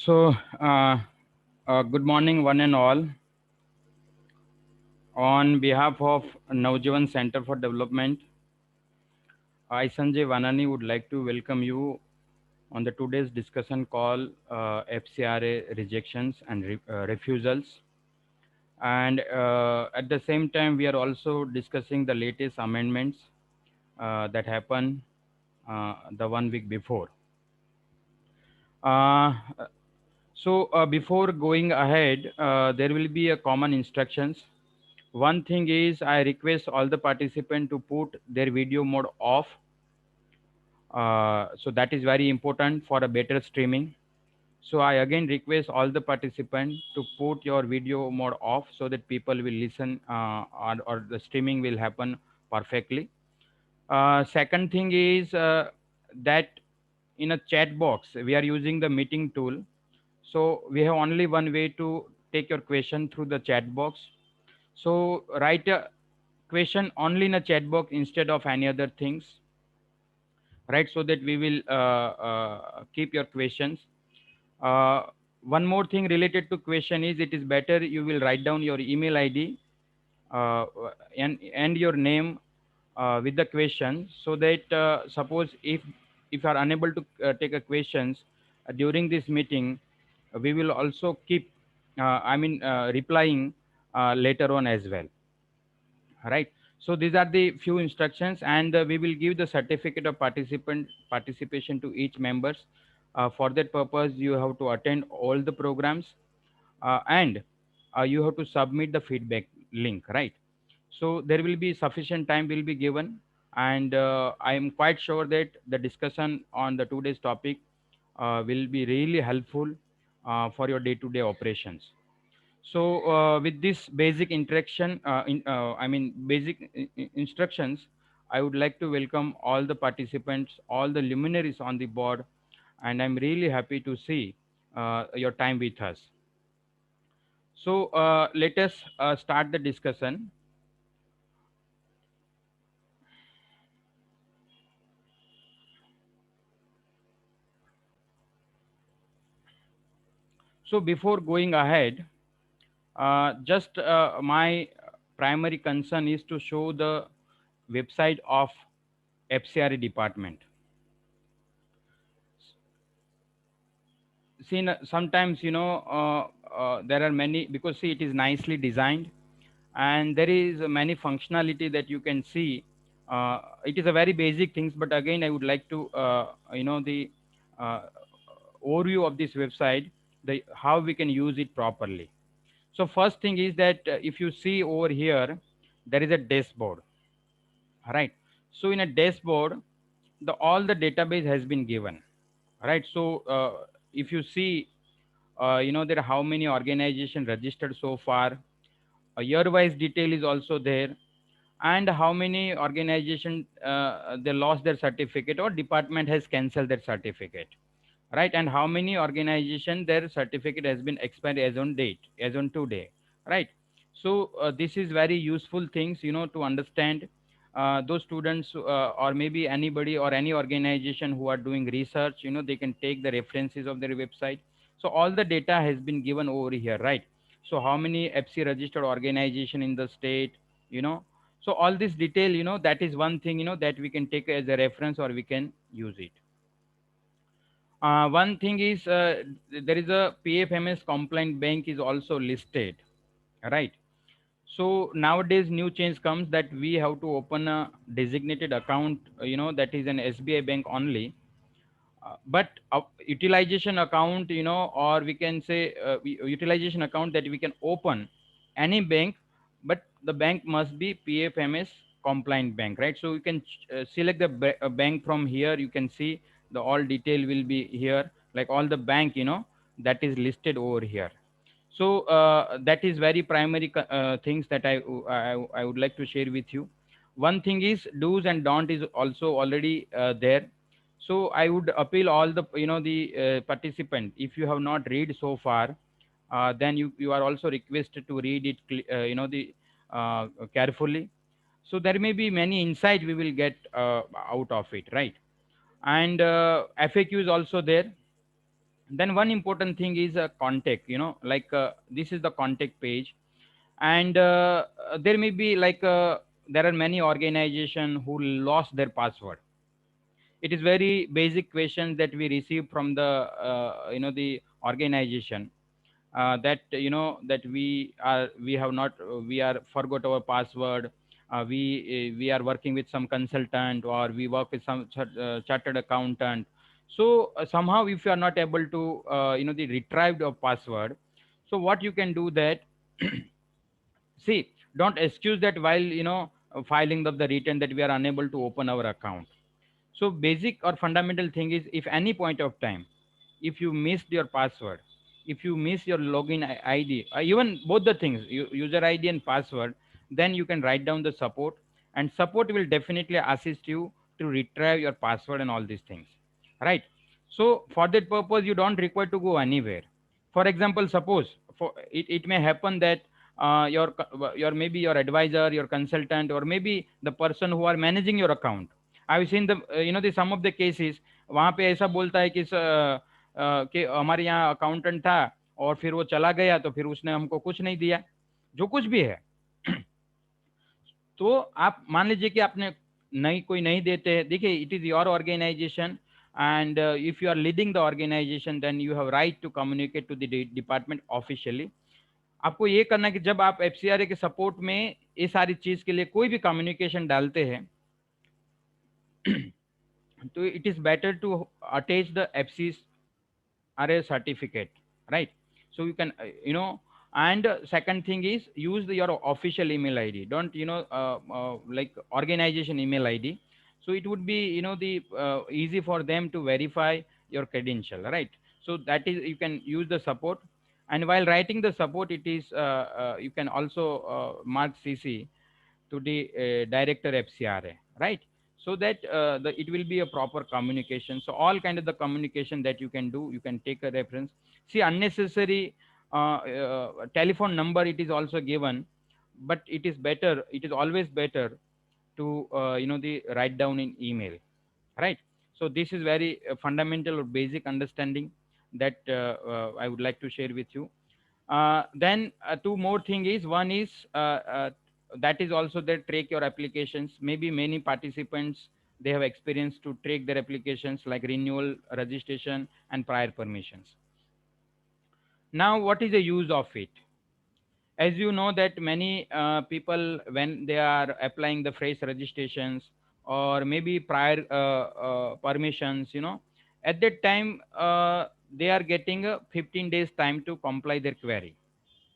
So, good morning, one and all. On behalf of Naujawan Center for Development, I, Sanjay Vanani, would like to welcome you on the today's discussion call FCRA rejections and refusals. And at the same time, we are also discussing the latest amendments that happened the 1 week before. Uh, so, before going ahead, there will be a common instructions. One thing is I request all the participants to put their video mode off. So that is very important for a better streaming. So I again request all the participants to put your video mode off so that people will listen or the streaming will happen perfectly. Second thing is that in a chat box we are using the meeting tool. So we have only one way to take your question through the chat box. So write a question only in a chat box instead of any other things, right? So that we will keep your questions. Uh, One more thing related to question is it is better you will write down your email ID uh, and your name with the question so that suppose if you are unable to take a questions during this meeting, we will also keep replying later on as well, right? So these are the few instructions, and we will give the certificate of participation to each members. For that purpose you have to attend all the programs, and you have to submit the feedback link, right? So there will be sufficient time will be given, and I am quite sure that the discussion on the today's topic will be really helpful for your day-to-day operations. So with this basic interaction, basic instructions, I would like to welcome all the participants, all the luminaries on the board, and I'm really happy to see your time with us. So let us start the discussion. So before going ahead, just my primary concern is to show the website of FCRA department. See, sometimes there are many, because see it is nicely designed and there is many functionality that you can see. It is a very basic things, but again I would like to the uh, overview of this website, the how we can use it properly. So first thing is that if you see over here, there is a dashboard, right? So in a dashboard, the all the database has been given, right? So if you see, there are how many organization registered so far, a year wise detail is also there, and how many organization they lost their certificate or department has cancelled their certificate, right? And how many organization their certificate has been expired as on date, as on today, right? So this is very useful things, to understand. Those students or maybe anybody or any organization who are doing research, they can take the references of their website. So all the data has been given over here, right? So how many FC registered organization in the state, you know so all this detail, that is one thing, that we can take as a reference or we can use it. One thing is there is a PFMS compliant bank is also listed, right? So nowadays new change comes that we have to open a designated account, that is an SBI bank only. But utilization account, or we can say utilization account that we can open any bank, but the bank must be PFMS compliant bank, right? So you can select the bank from here. You can see the all detail will be here, like all the bank, that is listed over here. So that is very primary things that I would like to share with you. One thing is do's and don't is also already there. So I would appeal all the participant, if you have not read so far, then you are also requested to read it the carefully. So there may be many insight we will get out of it, right? And FAQ is also there. Then one important thing is contact, like this is the contact page. And there may be like there are many organizations who lost their password. It is very basic questions that we receive from the the organization, that that we have not we are forgot our password. We are working with some consultant, or we work with some chartered accountant. So somehow if you are not able to the retrieve your password, so what you can do that, see, don't excuse that while filing of the return that we are unable to open our account. So basic or fundamental thing is, if any point of time, if you missed your password, if you miss your login ID, even both the things, user ID and password, then you can write down the support, and support will definitely assist you to retrieve your password and all these things, right? So for that purpose, you don't require to go anywhere. For example, suppose it may happen that your maybe your advisor, your consultant, or maybe the person who are managing your account. I've seen the the some of the cases, वहाँ पे ऐसा बोलता है कि हमारे यहाँ accountant था, और फिर वो चला गया, तो फिर उसने हमको कुछ नहीं दिया, जो कुछ भी है। तो आप मान लीजिए कि आपने नहीं, कोई नहीं देते हैं, देखिए it is your organization, and if you are leading the organization, then you have right to communicate to the department officially. आपको ये करना है कि जब आप एफसीआरए के सपोर्ट में ये सारी चीज के लिए कोई भी कम्युनिकेशन डालते हैं, तो it is better to attach the FCRA certificate, right? So you can and second thing is, use your official email id. Don't like organization email id. So it would be the easy for them to verify your credential, right? So that is, you can use the support. And while writing the support, it is you can also mark cc to the director FCRA, right? So that it will be a proper communication. So all kind of the communication that you can do, you can take a reference. See, unnecessary telephone number, it is also given, but it is better. It is always better to the write down in email, right? So this is very fundamental or basic understanding that I would like to share with you. Then two more thing is, one is that is also that track your applications. Maybe many participants, they have experience to track their applications like renewal, registration, and prior permissions. Now, what is the use of it? As you know that many people, when they are applying the fresh registrations, or maybe prior permissions, at that time they are getting a 15 days time to comply their query,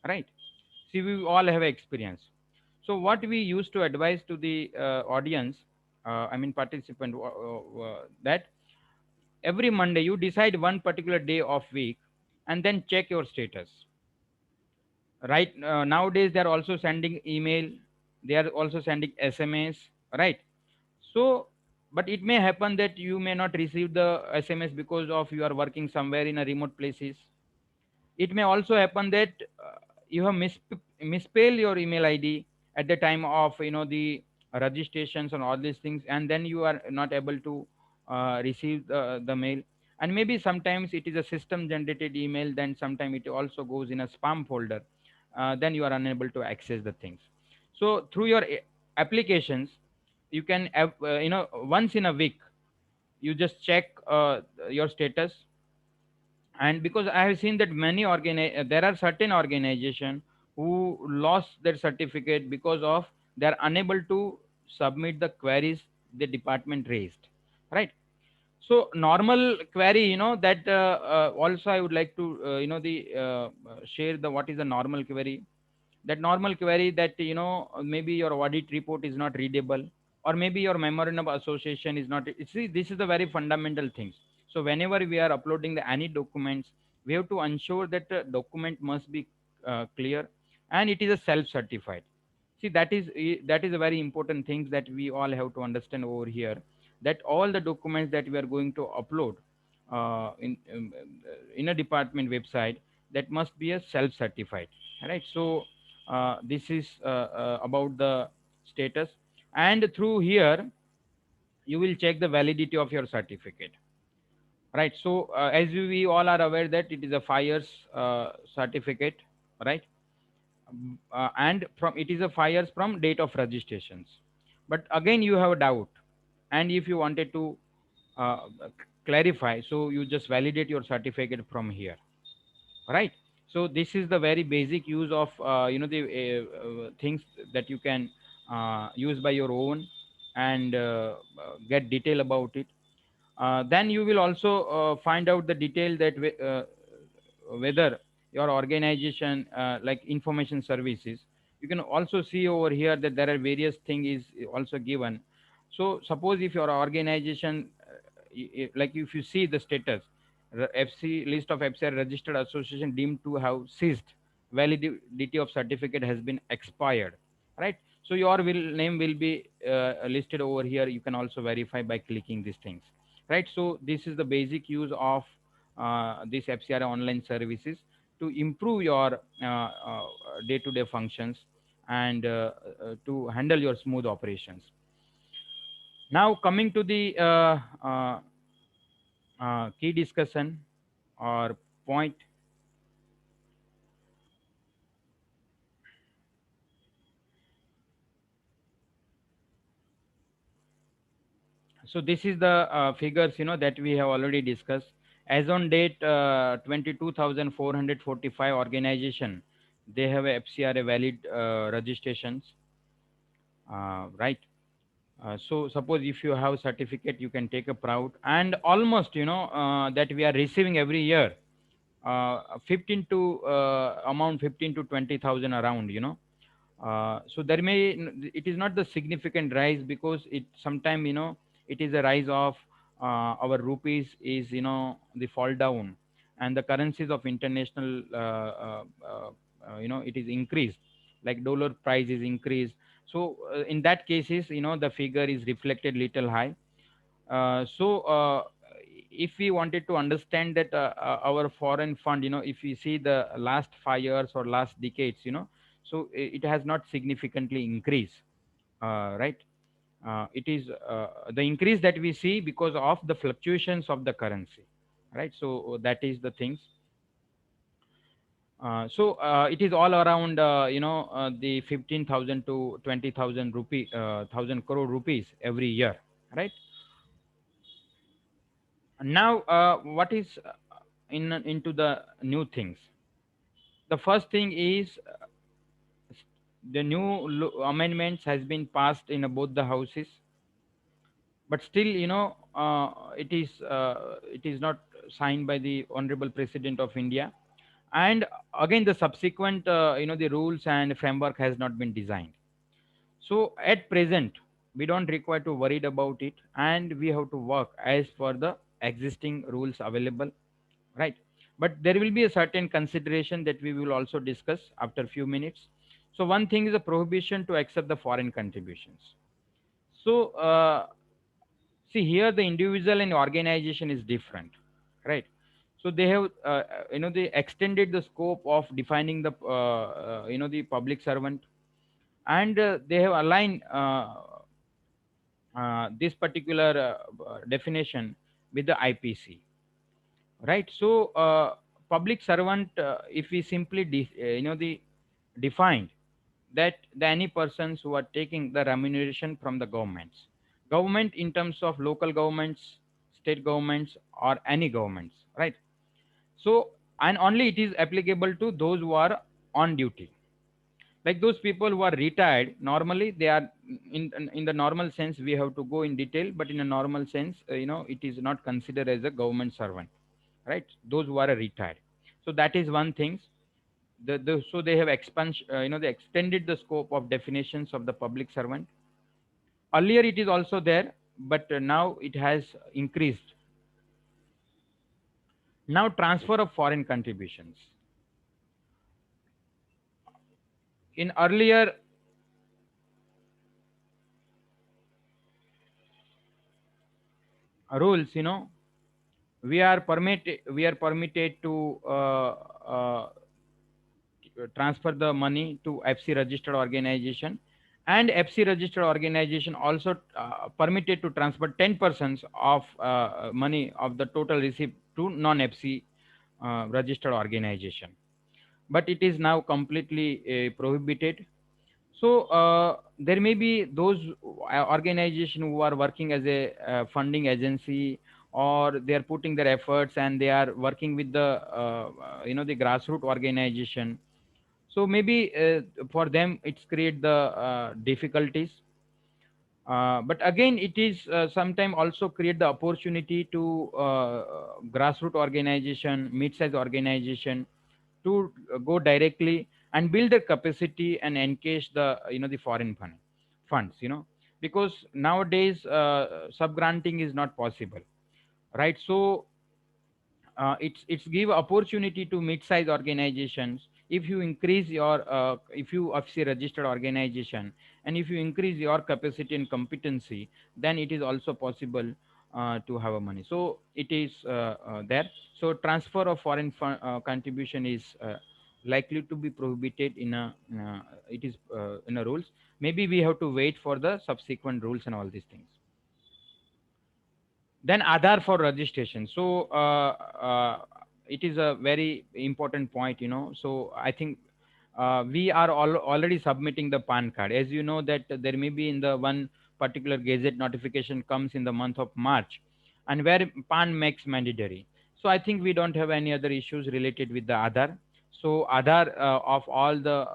right? See, we all have experience. So what we used to advise to the audience, I mean participant, that every Monday you decide one particular day of week, and then check your status. Right, nowadays they are also sending email, they are also sending SMS, right? So, but it may happen that you may not receive the SMS because of you are working somewhere in a remote places. It may also happen that you have misspelled your email id at the time of the registrations and all these things, and then you are not able to receive the mail. And maybe sometimes it is a system generated email, then sometimes it also goes in a spam folder. Then you are unable to access the things. So through your applications, you can once in a week, you just check your status. And because I have seen that there are certain organization who lost their certificate because of they are unable to submit the queries the department raised, right? So normal query, that also I would like to the share the what is the normal query. That normal query, that maybe your audit report is not readable, or maybe your memorandum of association is not, see, this is the very fundamental things. So whenever we are uploading any documents, we have to ensure that the document must be clear, and it is a self certified. See, that is a very important thing that we all have to understand over here, that all the documents that we are going to upload in a department website, that must be a self certified, right? So this is about the status. And through here, you will check the validity of your certificate. right? So as we all are aware that it is a 5 years certificate, right? And from it is a 5 years from date of registrations. But again you have a doubt, and if you wanted to clarify, so you just validate your certificate from here, right? So this is the very basic use of the things that you can use by your own, and get detail about it. Then you will also find out the detail that whether your organization like information services, you can also see over here that there are various things is also given. So suppose if your organization like if you see the status, FC list of FCR registered association deemed to have ceased, validity of certificate has been expired, right? So your name will be listed over here. You can also verify by clicking these things, right? So this is the basic use of this FCRA online services to improve your day-to-day functions, and to handle your smooth operations. Now coming to the key discussion or point. So this is the figures that we have already discussed. As on date 22,445 organization, they have a FCRA valid registrations, right? So suppose if you have certificate, you can take a proud, and almost that we are receiving every year 15 to amount 15 to 20,000 around, so there may it is not the significant rise, because it sometime it is a rise of our rupees is the fall down, and the currencies of international it is increased, like dollar price is increased. So in that cases the figure is reflected little high. So if we wanted to understand that our foreign fund, if we see the last 5 years or last decades, so it has not significantly increased, right? It is the increase that we see because of the fluctuations of the currency, right? So that is the things. So it is all around the 15,000 to 20,000 rupee, 1,000 crore rupees every year, right? Now what is into the new things. The first thing is the new amendments has been passed in both the houses, but still it is not signed by the honorable president of India. And again the subsequent the rules and framework has not been designed. So at present we don't require to worried about it, and we have to work as per the existing rules available, right? But there will be a certain consideration that we will also discuss after few minutes. So one thing is a prohibition to accept the foreign contributions. So see here the individual and organization is different, right? So they have they extended the scope of defining the the public servant, and they have aligned this particular definition with the IPC, right? So public servant, if we simply the defined that the any persons who are taking the remuneration from the government in terms of local governments, state governments, or any governments, right? So and only it is applicable to those who are on duty, like those people who are retired. Normally they are in the normal sense we have to go in detail, but in a normal sense it is not considered as a government servant, right? Those who are retired. So that is one thing. So they have expansion, they extended the scope of definitions of the public servant. Earlier it is also there, but now it has increased. Now transfer of foreign contributions. In earlier rules, we are permitted to transfer the money to FC registered organization, And FC registered organization also permitted to transfer 10% of money of the total receipt to non FC registered organization, but it is now completely prohibited. So there may be those organization who are working as a funding agency, or they are putting their efforts and they are working with the the grassroots organization. So maybe for them it's create the difficulties. But again, it is sometimes also create the opportunity to grassroots organization, mid-sized organization, to go directly and build their capacity and engage the the foreign funds, because nowadays sub granting is not possible, right? So it's give opportunity to mid-size organizations. If you increase your if you officially registered organization, and if you increase your capacity and competency, then it is also possible to have a money. So it is there. So transfer of foreign contribution is likely to be prohibited in a it is in a rules. Maybe we have to wait for the subsequent rules and all these things. Then Aadhaar for registration. So it is a very important point, So I think we are already submitting the PAN card. As you know that there may be in the one particular gazette notification comes in the month of March, and where PAN makes mandatory. So I think we don't have any other issues related with the Aadhaar. So Aadhaar of all the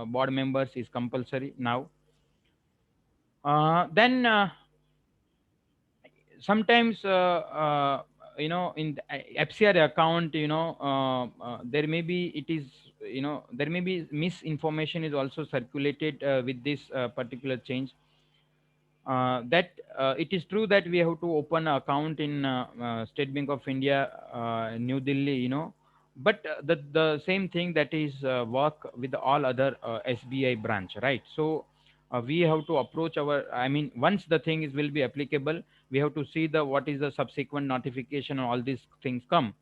board members is compulsory now. Then sometimes in the FCR account, there may be it is there may be misinformation is also circulated with this particular change, that it is true that we have to open an account in State Bank of India, New Delhi, but the same thing that is work with all other SBI branch, right? So we have to approach our, I mean, once the thing is will be applicable, we have to see the what is the subsequent notification and all these things come.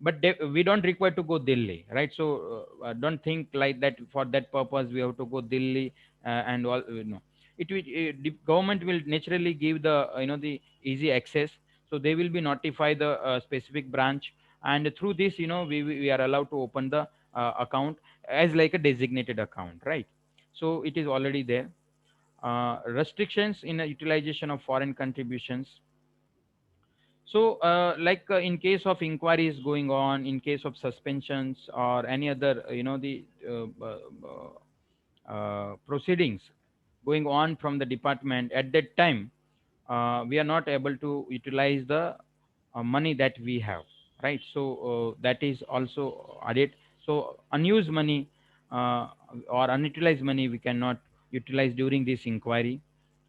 But we don't require to go Delhi, right? So don't think like that for that purpose we have to go Delhi and all. No, the government will naturally give the the easy access. So they will be notify the specific branch, and through this, we are allowed to open the account as like a designated account, right? So it is already there. Restrictions in the utilization of foreign contributions. So like in case of inquiries going on, in case of suspensions or any other the proceedings going on from the department, at that time we are not able to utilize the money that we have, right? So that is also added. So unused money or unutilized money we cannot utilize during this inquiry.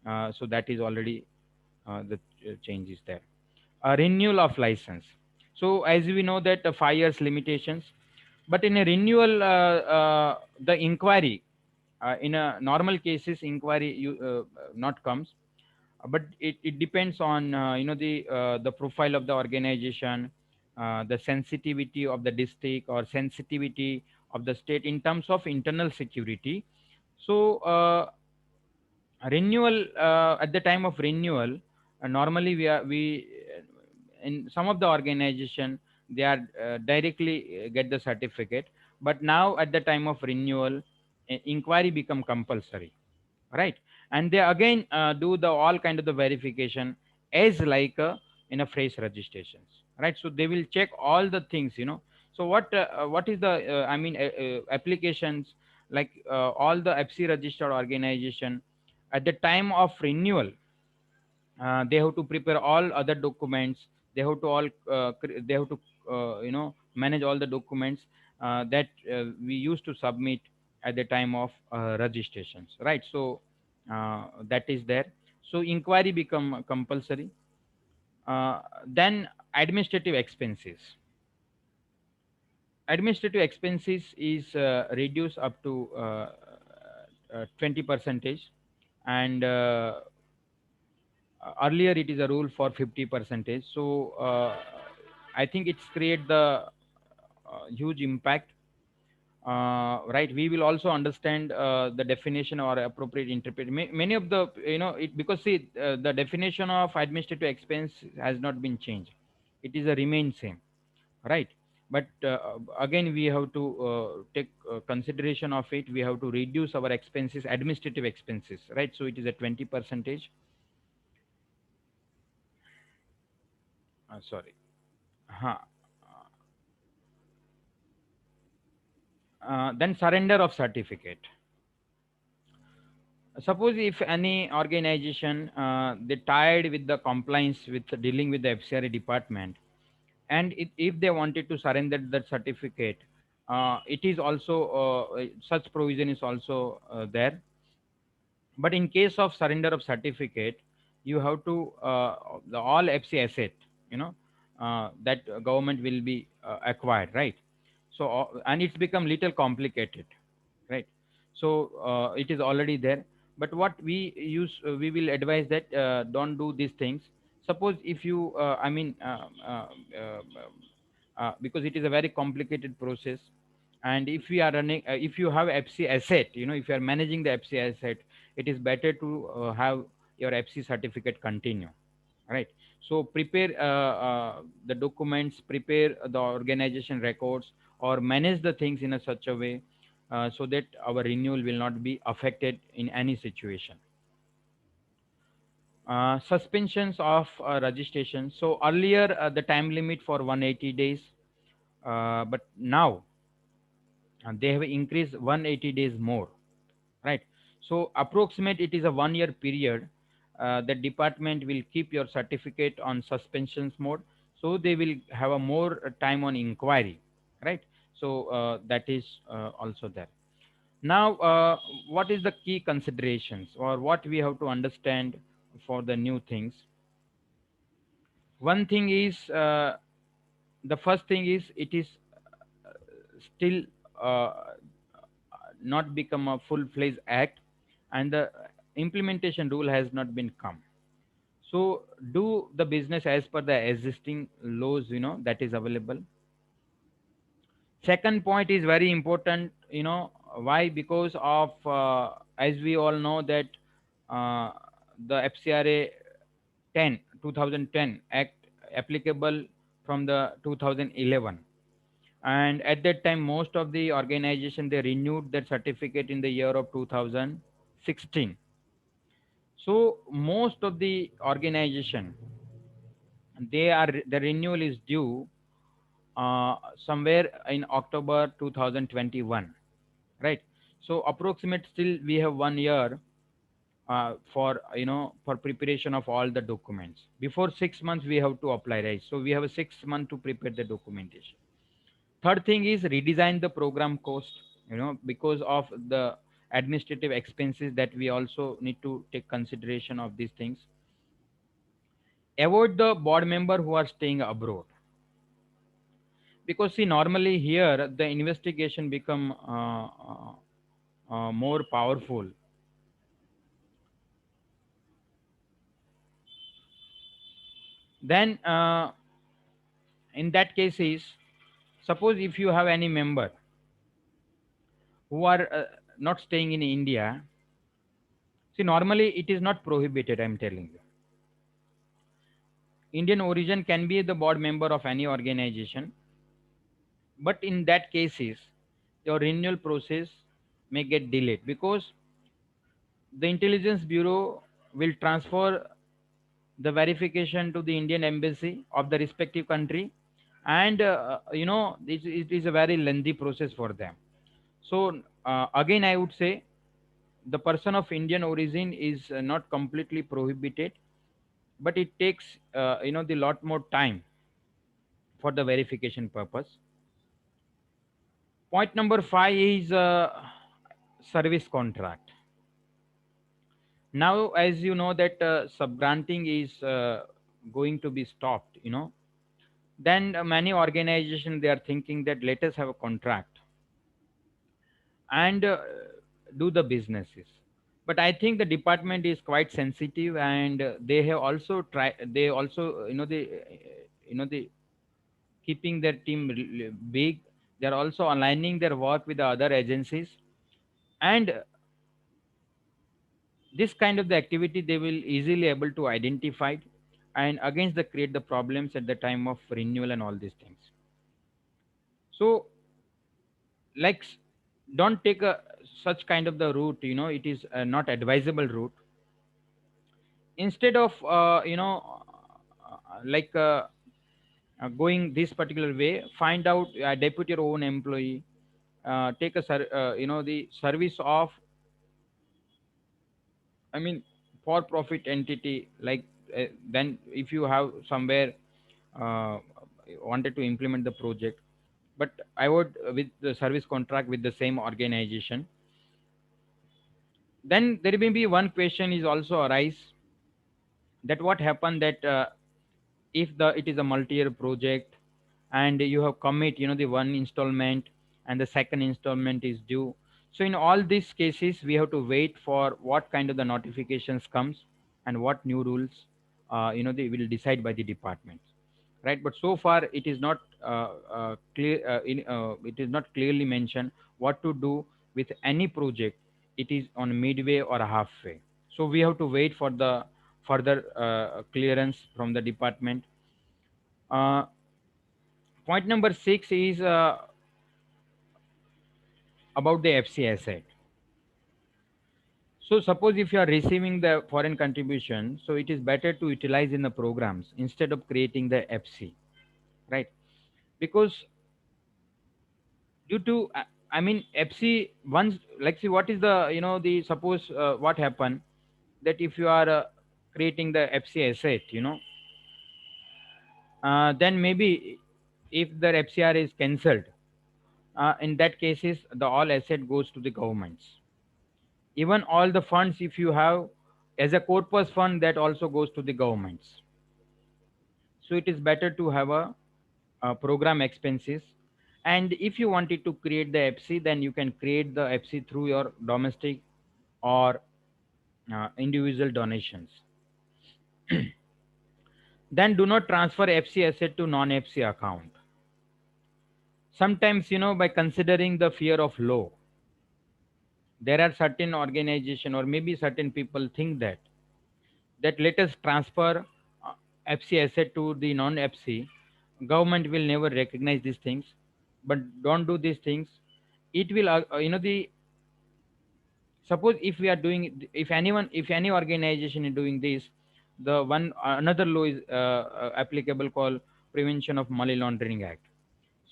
So that is already the change is there. Renewal of license. So as we know that 5 years limitations, but in a renewal, the inquiry in a normal cases inquiry you not comes. But it depends on the profile of the organization, the sensitivity of the district or sensitivity of the state in terms of internal security. So renewal, at the time of renewal, normally we in some of the organization they are directly get the certificate. But now at the time of renewal, inquiry become compulsory, right? And they again do the all kind of the verification as like in a fresh registrations, right? So they will check all the things, so what is the applications, like all the FC registered organization at the time of renewal, they have to prepare all other documents. They have to they have to manage all the documents that we used to submit at the time of registrations, right? So that is there. So inquiry become compulsory. Then administrative expenses. Administrative expenses is reduced up to 20 percentage, and earlier it is a rule for 50 percentage. So I think it's create the huge impact. right, we will also understand the definition or appropriate interpret many of the, it, because see, the definition of administrative expense has not been changed. It is a remain same, right? But again, we have to take consideration of it. We have to reduce our expenses, administrative expenses, right? So it is a 20 percentage. Sorry. Huh. Then surrender of certificate. Suppose if any organization they tired with the compliance with dealing with the FCRA department, and if they wanted to surrender that certificate, it is also such provision is also there. But in case of surrender of certificate, you have to the all FC asset, you know, that government will be acquired, right? So and it's become little complicated, right? So it is already there. But what we use, we will advise that don't do these things. Suppose if you because it is a very complicated process, and if we are running if you have FC asset, if you are managing the FC asset, it is better to have your FC certificate continue, right? So prepare the documents, prepare the organization records, or manage the things in a such a way so that our renewal will not be affected in any situation. Suspensions of registration. So earlier the time limit for 180 days, but now they have increased 180 days more, right? So approximate it is a 1 year period. The department will keep your certificate on suspensions mode, so they will have a more time on inquiry, right? So that is also there. Now what is the key considerations, or what we have to understand for the new things? One thing is the first thing is it is still uh, not become a full-fledged act, and the implementation rule has not been come. So do the business as per the existing laws, that is available. Second point is very important. Why? Because of as we all know that uh, the FCRA 10 2010 act applicable from the 2011, and at that time most of the organization they renewed their certificate in the year of 2016. So most of the organization, the renewal is due somewhere in October 2021, right? So approximate still we have 1 year for for preparation of all the documents. Before 6 months we have to apply, right? So we have a 6 month to prepare the documentation. Third thing is redesign the program cost, because of the administrative expenses that we also need to take consideration of these things. Avoid the board member who are staying abroad, because see normally here the investigation become more powerful. Then in that case is, suppose if you have any member who are not staying in India. See, normally it is not prohibited, I'm telling you. Indian origin can be the board member of any organization, but in that cases, your renewal process may get delayed, because the intelligence bureau will transfer the verification to the Indian embassy of the respective country, and it is a very lengthy process for them. So again, I would say the person of Indian origin is not completely prohibited, but it takes the lot more time for the verification purpose. Point number 5 is service contract. Now, as you know that subgranting is going to be stopped, then many organizations they are thinking that let us have a contract and do the businesses. But I think the department is quite sensitive, and they have also try. They also, they keeping their team big. They are also aligning their work with the other agencies, and this kind of the activity they will easily able to identify, and against the create the problems at the time of renewal and all these things. So like don't take a such kind of the route, it is not advisable route. Instead of like going this particular way, find out, deputy your own employee, take a the service of, I mean, for profit entity, like then if you have somewhere uh, wanted to implement the project, but I would with the service contract with the same organization. Then there may be one question is also arise, that what happened that if the it is a multi-year project, and you have commit the one installment, and the second installment is due. So in all these cases we have to wait for what kind of the notifications comes, and what new rules they will decide by the departments, right? But so far it is not it is not clearly mentioned what to do with any project. It is on midway or halfway, so we have to wait for the further clearance from the department. uh, Point number 6 is about the FC asset. So suppose if you are receiving the foreign contribution, so it is better to utilize in the programs instead of creating the FC, right? Because due to I mean FC once, like see what is the the suppose what happened, that if you are creating the FC asset, then maybe if the FCR is cancelled, in that cases the all asset goes to the governments. Even all the funds if you have as a corpus fund, that also goes to the governments. So it is better to have a program expenses. And if you wanted to create the FC, then you can create the FC through your domestic or individual donations. Then do not transfer FC asset to non FC account. Sometimes by considering the fear of law, there are certain organization or maybe certain people think that let us transfer FC asset to the non FC. Government will never recognize these things, but don't do these things. It will, the suppose if we are doing, if any organization is doing this, the one another law is applicable called Prevention of Money Laundering Act.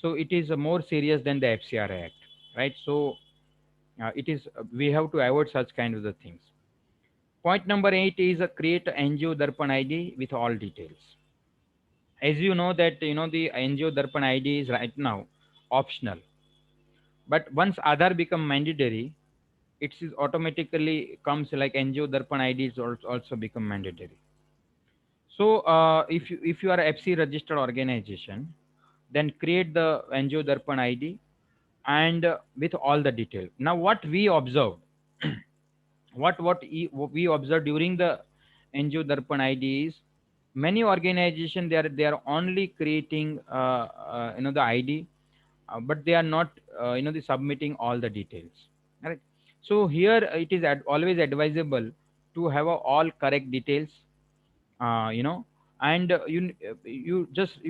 So it is more serious than the FCR Act, right? So it is we have to avoid such kind of the things. Point number 8 is create NGO Darpan ID with all details. As you know that the NGO Darpan ID is right now optional, but once Aadhaar become mandatory, it is automatically comes like NGO Darpan ID is also become mandatory. So if you are a FC registered organization, then create the NGO Darpan ID and with all the detail. Now what we observed, what we observed during the NGO Darpan ID is many organizations they are only creating the ID, but they are not the submitting all the details, right? So here it is always advisable to have all correct details, you know and you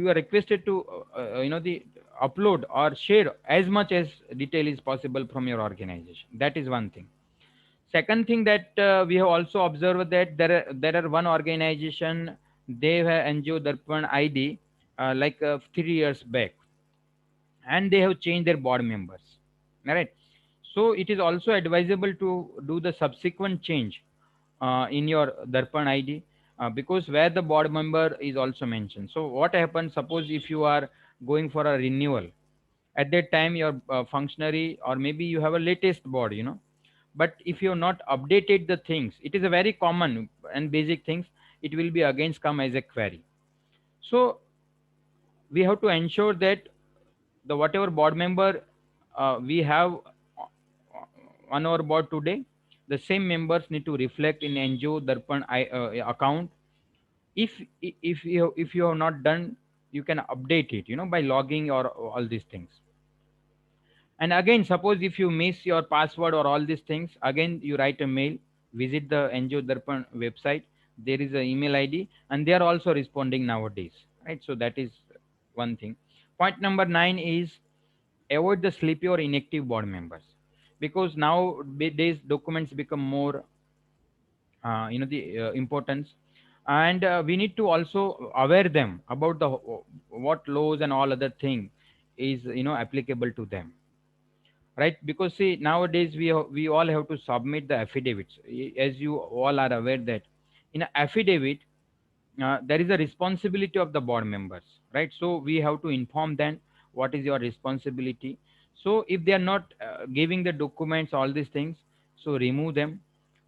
are requested to the upload or share as much as detail is possible from your organization. That is one thing. Second thing that we have also observed that there are one organization, they have NGO Darpan ID like 3 years back, and they have changed their board members. All right. So it is also advisable to do the subsequent change in your Darpan ID, because where the board member is also mentioned. So what happens? Suppose if you are going for a renewal, at that time your functionary or maybe you have a latest board, but if you have not updated the things, it is a very common and basic things. It will be against come as a query. So we have to ensure that the whatever board member we have on our board today, the same members need to reflect in NGO Darpan account. If you have not done, you can update it by logging or all these things. And again, suppose if you miss your password or all these things, again you write a mail, visit the NGO Darpan website. There is an email ID, and they are also responding nowadays, right? So that is one thing. Point number 9 is avoid the sleepy or inactive board members, because nowadays documents become more the importance, and we need to also aware them about the what laws and all other thing is applicable to them, right? Because see, nowadays we all have to submit the affidavits. As you all are aware that in an affidavit, there is a responsibility of the board members, right? So we have to inform them what is your responsibility. So if they are not giving the documents, all these things, so remove them,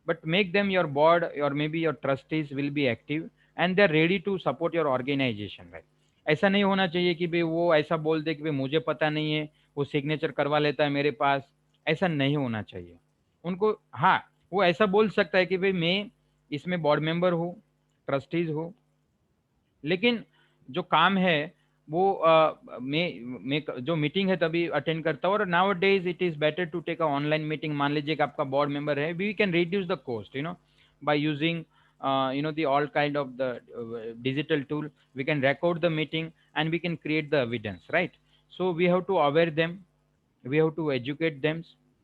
but make them your board or maybe your trustees will be active, and they're ready to support your organization, right? ऐसा नहीं होना चाहिए कि भाई वो ऐसा बोल दे कि भाई मुझे पता नहीं है, वो सिग्नेचर करवा लेता है मेरे पास। ऐसा नहीं होना चाहिए उनको। हाँ, वो ऐसा बोल सकता है कि भाई मैं इसमें बोर्ड मेंबर हूँ, ट्रस्टीज हूँ, लेकिन जो काम है वो जो मीटिंग है तभी अटेंड करता हूँ। और nowadays it is better to take a online meeting. मान लीजिए कि आपका बोर्ड मेंबर है, we can reduce the cost by using the all kind of the digital tool. We can record the meeting and we can create the evidence, right? So we have to aware them, we have to educate them,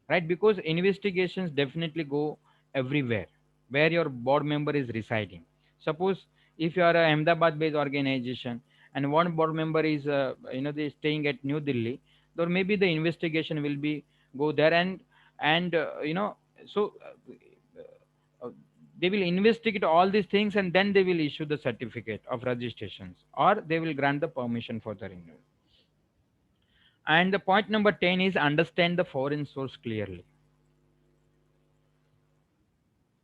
right? Because investigations definitely go everywhere where your board member is residing. Suppose if you are a Ahmedabad based organization and one board member is they staying at New Delhi, or maybe the investigation will be go there, and so uh, they will investigate all these things, and then they will issue the certificate of registrations, or they will grant the permission for the renewal. And the point number 10 is understand the foreign source clearly.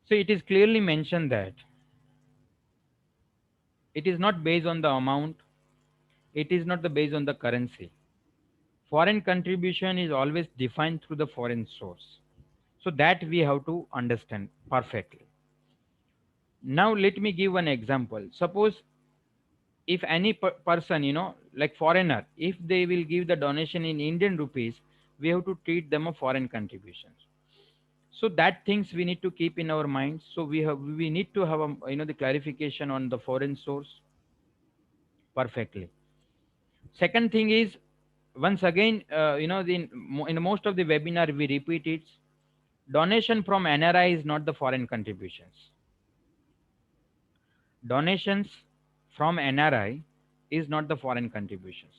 So it is clearly mentioned that it is not based on the amount, it is not the based on the currency. Foreign contribution is always defined through the foreign source. So that we have to understand perfectly. Now let me give an example. Suppose if any person, like foreigner, if they will give the donation in Indian rupees, we have to treat them a foreign contributions. So that things we need to keep in our minds. So we need to have a, the clarification on the foreign source perfectly. Second thing is, once again, in most of the webinar we repeat it, donation from NRI is not the foreign contributions. Donations from NRI is not the foreign contributions,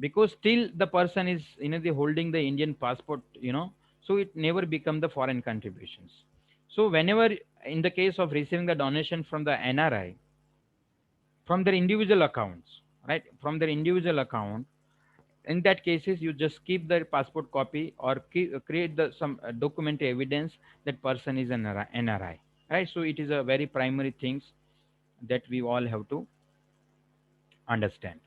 because still the person is the holding the Indian passport, so it never become the foreign contributions. So whenever, in the case of receiving the donation from the NRI, from their individual accounts, right, from their individual account, in that cases you just keep the passport copy or create the some document evidence that person is an NRI, right? So it is a very primary things that we all have to understand,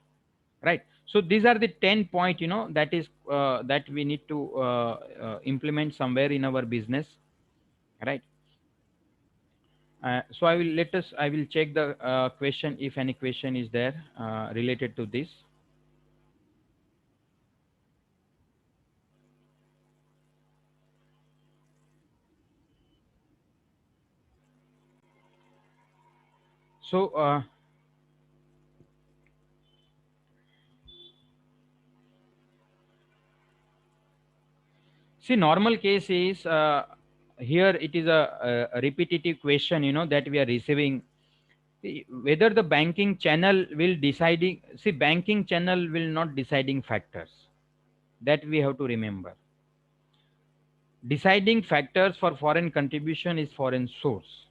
right? So these are the 10 point, that is that we need to implement somewhere in our business, right? So I will check the question, if any question is there related to this. So see, normal case is here it is a repetitive question, that we are receiving. Whether the banking channel will deciding, see, banking channel will not deciding factors, that we have to remember. Deciding factors for foreign contribution is foreign source.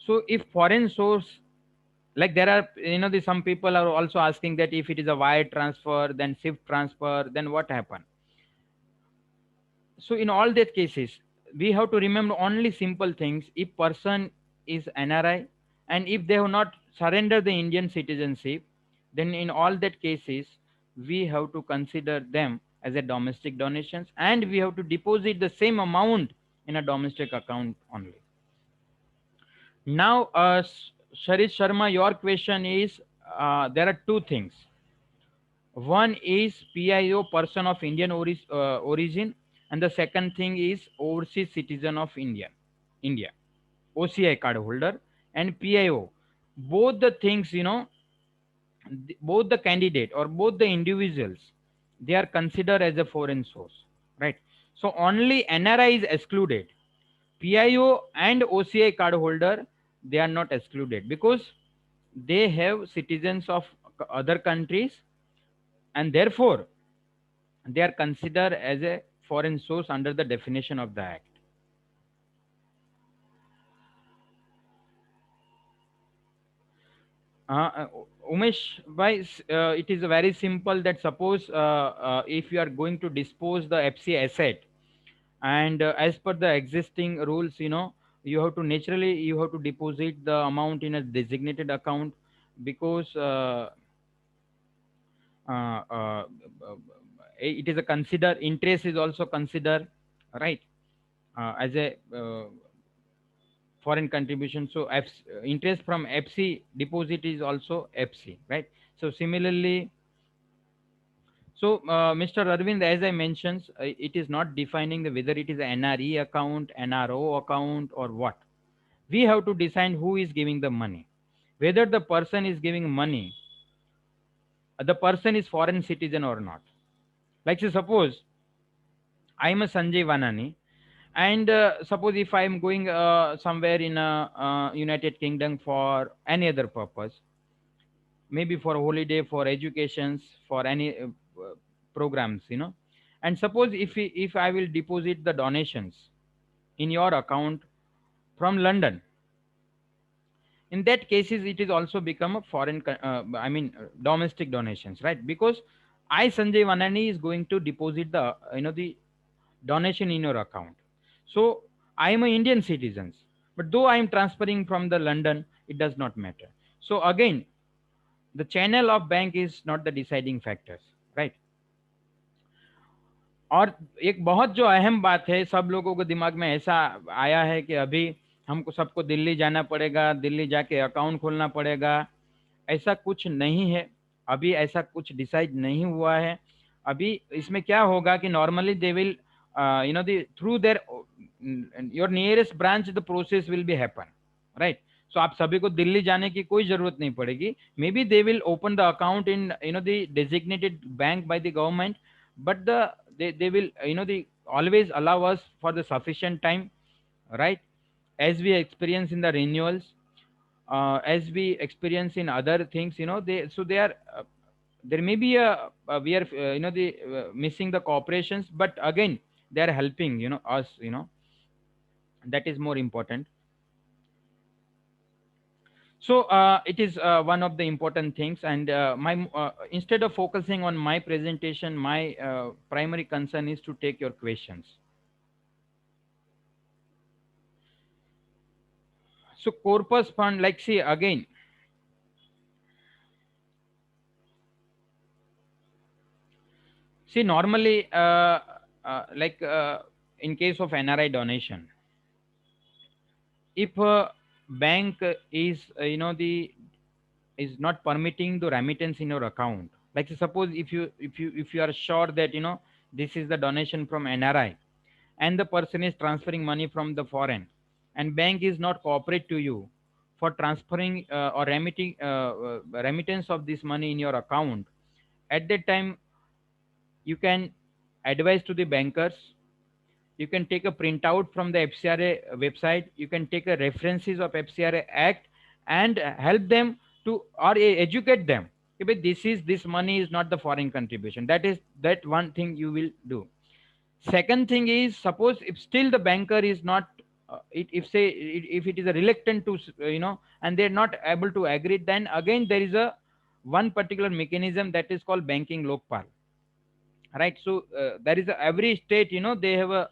So if foreign source, like there are, some people are also asking that if it is a wire transfer, then SWIFT transfer, then what happen? So in all that cases, we have to remember only simple things. If person is NRI, and if they have not surrendered the Indian citizenship, then in all that cases, we have to consider them as a domestic donations, and we have to deposit the same amount in a domestic account only. Now, Sharish Sharma, your question is, there are two things. One is PIO, person of Indian origin, and the second thing is overseas citizen of India, OCI card holder, and PIO. Both the things, both the candidate or both the individuals, they are considered as a foreign source, right? So only NRI is excluded. PIO and OCI card holder, they are not excluded because they have citizens of other countries, and therefore they are considered as a foreign source under the definition of the act. Uh, uh, Umesh, it is very simple that suppose if you are going to dispose the FC asset, and as per the existing rules, you have to naturally you have to deposit the amount in a designated account, because uh, uh, it is a consider interest is also considered, right, as a foreign contribution. So interest from FC deposit is also FC, right? So similarly, so Mr. Arvind, as I mentioned, it is not defining the whether it is an NRE account, NRO account, or what. We have to decide who is giving the money. Whether the person is giving money, the person is foreign citizen or not. Like say, suppose I am a Sanjay Vanani, and suppose if I am going somewhere in United Kingdom for any other purpose, maybe for holiday, for educations, for any programs, and suppose if I will deposit the donations in your account from London, in that cases it is also become a domestic donations, right? Because I, Sanjay Vanani, is going to deposit the donation in your account. So I am an Indian citizen, but though I am transferring from the London, it does not matter. So again, the channel of bank is not the deciding factors, right? और एक बहुत जो अहम बात है, सब लोगों को दिमाग में ऐसा आया है कि अभी हमको सबको दिल्ली जाना पड़ेगा, दिल्ली जाके अकाउंट खोलना पड़ेगा। ऐसा कुछ नहीं है, अभी ऐसा कुछ डिसाइड नहीं हुआ है। अभी इसमें क्या होगा कि normally they will through their your nearest branch the process will be happen, right? So आप सभी को दिल्ली जाने की कोई जरूरत नहीं पड़ेगी। May be they will open the account in the designated bank by the government, but they will the always allow us for the sufficient time, right? As we experience in the renewals, as we experience in other things, they are there may be we are the missing the corporations, but again they are helping us, that is more important. So it is one of the important things, and my instead of focusing on my presentation, my primary concern is to take your questions. So corpus fund, like, see again, see normally like in case of NRI donation, if a bank is the is not permitting the remittance in your account, like suppose if you are sure that this is the donation from NRI, and the person is transferring money from the foreign, and bank is not cooperate to you for transferring or remitting remittance of this money in your account, at that time you can advise to the bankers, you can take a printout from the FCRA website, you can take a references of FCRA act, and help them to or educate them. Okay, this money is not the foreign contribution. That is that one thing you will do. Second thing is, suppose if still the banker is not if say if it is a reluctant to and they're not able to agree, then again there is a one particular mechanism that is called banking lokpal, right? So there is every state, they have a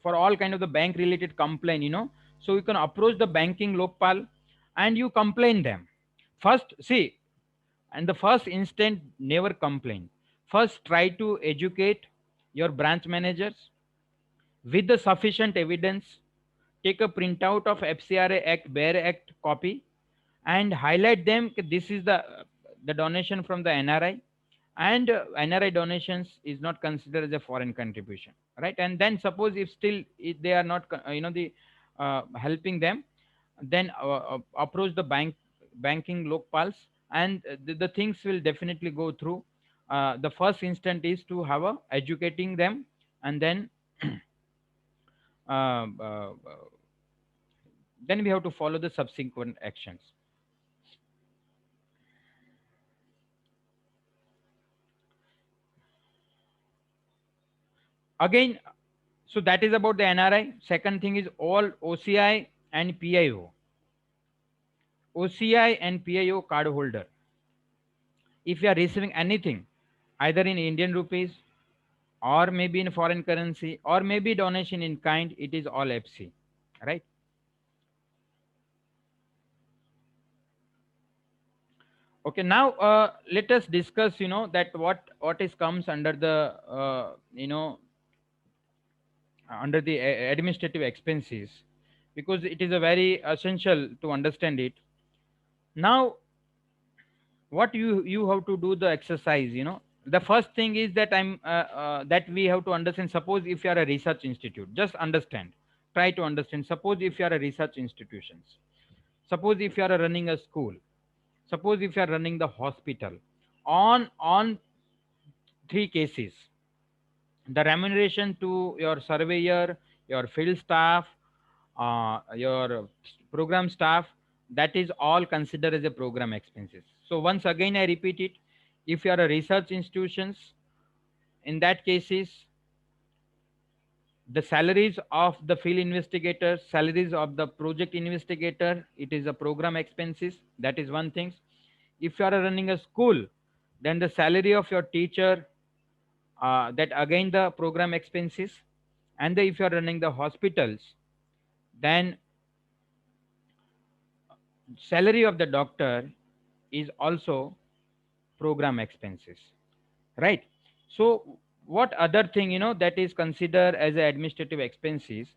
for all kind of the bank related complaint, so you can approach the banking lokpal and you complain them. First, see, and the first instant, never complain. First, try to educate your branch managers with the sufficient evidence. Take a printout of FCRA Act, Bear Act copy, and highlight them. This is the donation from the NRI, and NRI donations is not considered as a foreign contribution, right? And then suppose if still if they are not the helping them, then approach the banking lokpals, and the things will definitely go through. The first instant is to have a educating them, and uh, uh, then we have to follow the subsequent actions. Again, so that is about the NRI. Second thing is all OCI and PIO. OCI and PIO card holder, if you are receiving anything, either in Indian rupees or maybe in foreign currency or maybe donation in kind, it is all FC, right? Okay, now let us discuss, that what is comes under the under the administrative expenses, because it is a very essential to understand it. Now, what you have to do the exercise, the first thing is that that we have to understand. Suppose if you are a research institute, just understand, try to understand. Suppose if you are a research institutions, suppose if you are running a school, suppose if you are running the hospital, on three cases: the remuneration to your surveyor, your field staff, your program staff, that is all considered as a program expenses. So once again I repeat it: if you are a research institutions, in that cases, the salaries of the field investigator, salaries of the project investigator, it is a program expenses. That is one thing. If you are running a school, then the salary of your teacher, that again the program expenses. And if you are running the hospitals, then salary of the doctor is also program expenses, right? So what other thing, that is considered as a administrative expenses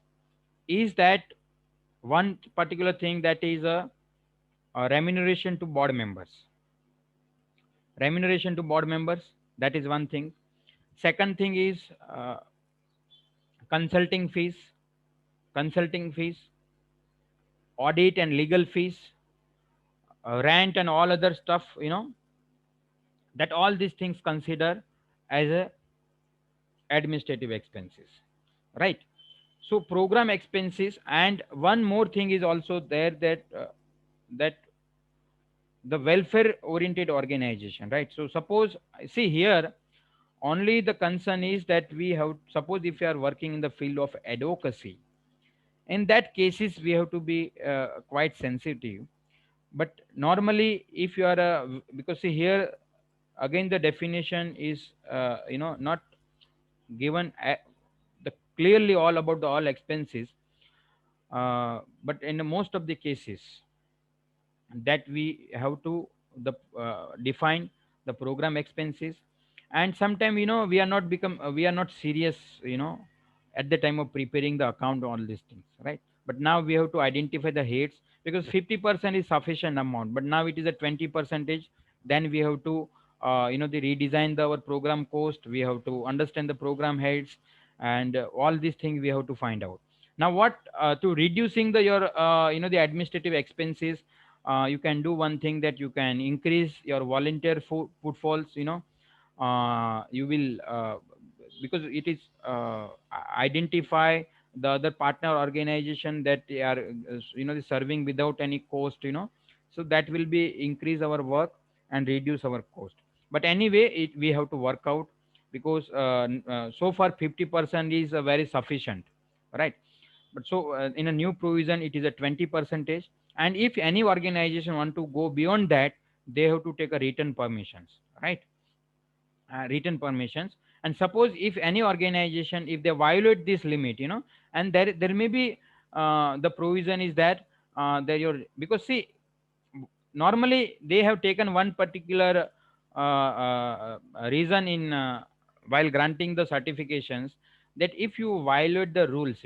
is that one particular thing, that is a remuneration to board members. Remuneration to board members, that is one thing. Second thing is consulting fees, consulting fees, audit and legal fees, rent and all other stuff, that all these things consider as a administrative expenses, right? So program expenses. And one more thing is also there, that the welfare oriented organization, right? So suppose, see here, only the concern is that we have, suppose if you are working in the field of advocacy, in that cases we have to be quite sensitive. But normally if you are a, because see here again the definition is not given the clearly all about the all expenses, but in the most of the cases that we have to the define the program expenses. And sometimes, we are not become we are not serious, at the time of preparing the account, all these things, right? But now we have to identify the heads, because 50% is sufficient amount, but now it is a 20 percentage. Then we have to the redesign our program cost, we have to understand the program heads, and all these things we have to find out. Now what to reducing the your the administrative expenses, you can do one thing, that you can increase your volunteer footfalls, you will because it is identify the other partner organization that they are serving without any cost, so that will be increase our work and reduce our cost. But anyway, we have to work out, because so far 50% is very sufficient, right? But so in a new provision it is a 20 percentage. And if any organization want to go beyond that, they have to take a written permissions, right? Written permissions. And suppose if any organization, if they violate this limit, and there may be the provision is that that your, because see, normally they have taken one particular reason in while granting the certifications, that if you violate the rules,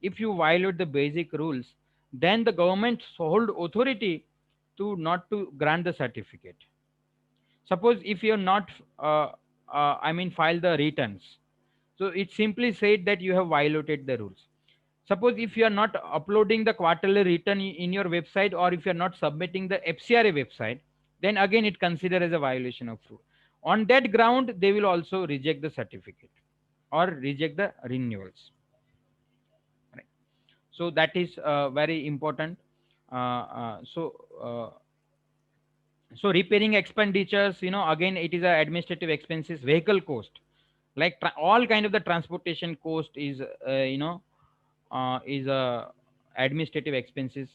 if you violate the basic rules, then the government hold authority to not to grant the certificate. Suppose if you're not file the returns, so it simply said that you have violated the rules. Suppose if you are not uploading the quarterly return in your website, or if you are not submitting the FCRA website, then again it considered as a violation of rule. On that ground, they will also reject the certificate or reject the renewals. Right. So that is very important. So repairing expenditures, again it is a administrative expenses, vehicle cost, like all kind of the transportation cost is is administrative expenses.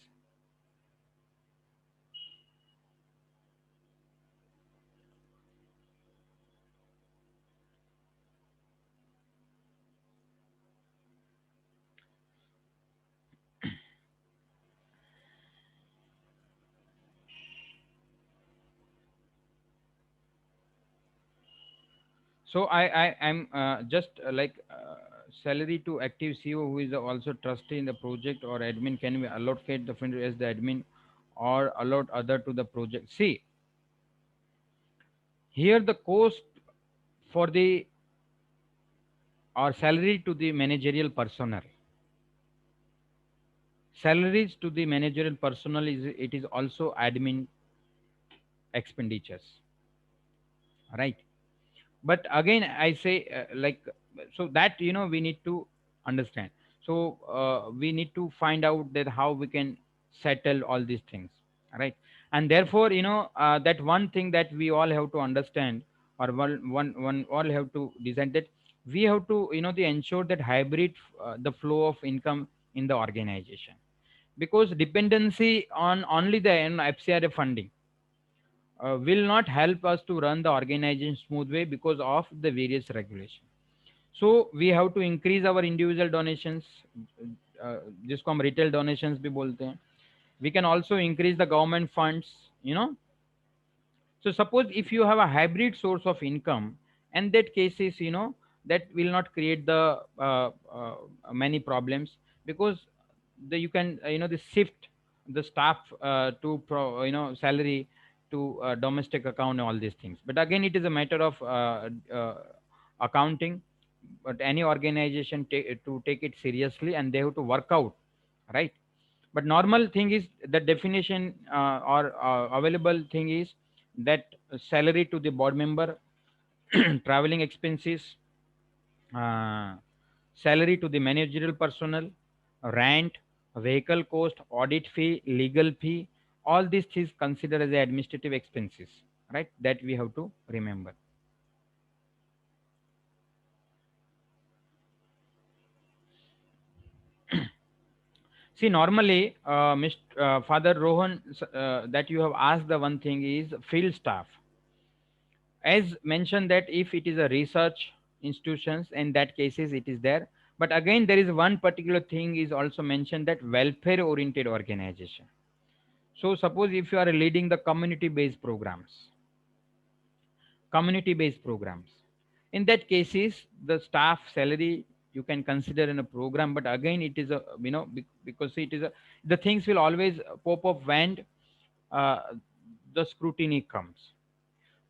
So I am just salary to active CEO who is also trustee in the project or admin, can we allocate the fund as the admin or allot other to the project? See, here the cost for the or salary to the managerial personnel, salaries to the managerial personnel is, it is also admin expenditures, right? But again I say, so that we need to understand. So we need to find out that how we can settle all these things, right? And therefore that one thing that we all have to understand, or one all have to decide, that we have to the ensure that hybrid the flow of income in the organization, because dependency on only the FCRA funding will not help us to run the organization smooth way because of the various regulations. So we have to increase our individual donations, uh, जिसको हम retail donations भी बोलते हैं. We can also increase the government funds. So suppose if you have a hybrid source of income, and that cases, that will not create the many problems, because you can the shift the staff to salary to domestic account and all these things. But again, it is a matter of accounting. But any organization to take it seriously, and they have to work out, right? But normal thing is the definition or available thing is that salary to the board member, traveling expenses, uh, salary to the managerial personnel, rent, vehicle cost, audit fee, legal fee, all these things considered as the administrative expenses, right? That we have to remember. See, normally, Father Rohan, that you have asked, the one thing is field staff. As mentioned, that if it is a research institutions, in that cases it is there. But again, there is one particular thing is also mentioned, that welfare oriented organization. So suppose if you are leading the community based programs, in that cases the staff salary you can consider in a program. But again, it is a because it is a, the things will always pop up when uh, the scrutiny comes.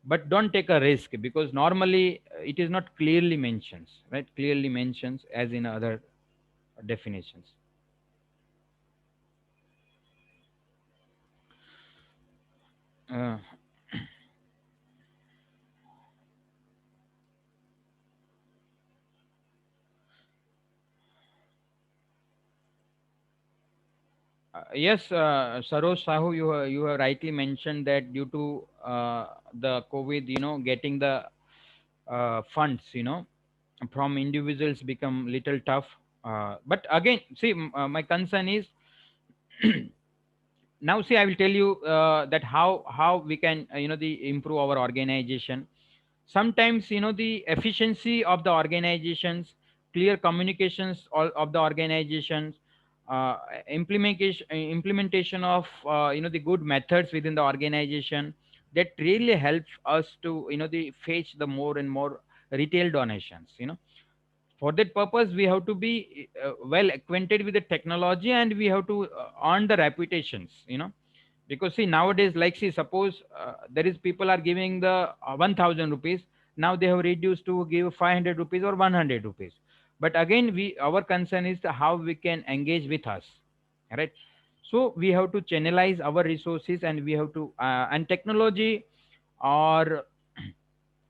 But don't take a risk, because normally it is not clearly mentions, right? Clearly mentions as in other definitions. uh, yes, Saroj Sahu, you have rightly mentioned that due to the COVID, getting the funds from individuals become little tough. But again, see, my concern is now, see, I will tell you that how we can the improve our organization. Sometimes the efficiency of the organizations, clear communications of the organizations, uh, implementation of the good methods within the organization, that really helps us to the fetch the more and more retail donations. For that purpose, we have to be well acquainted with the technology, and we have to earn the reputations. Because see nowadays, like see, suppose there is people are giving the 1000 rupees, now they have reduced to give 500 rupees or 100 rupees. But again, we, our concern is the how we can engage with us, right? So we have to channelize our resources, and we have to and technology or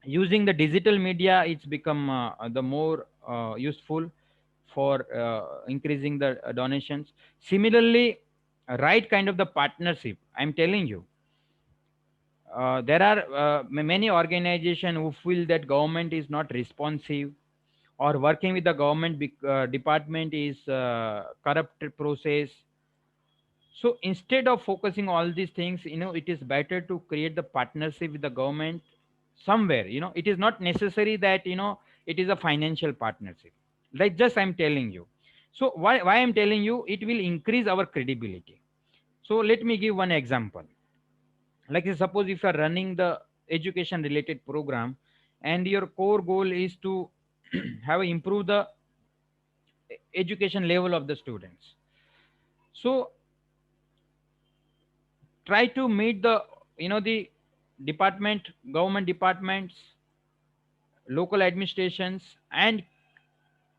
using the digital media, it's become the more useful for increasing the donations. Similarly, right kind of the partnership, I'm telling you, there are many organizations who feel that government is not responsive, or working with the government department is corrupt process. So instead of focusing all these things, it is better to create the partnership with the government somewhere. It is not necessary that it is a financial partnership, like just I'm telling you. So why I'm telling you, it will increase our credibility. So let me give one example. Like suppose if you are running the education related program, and your core goal is to have improve the education level of the students. So try to meet the department, government departments, local administrations, and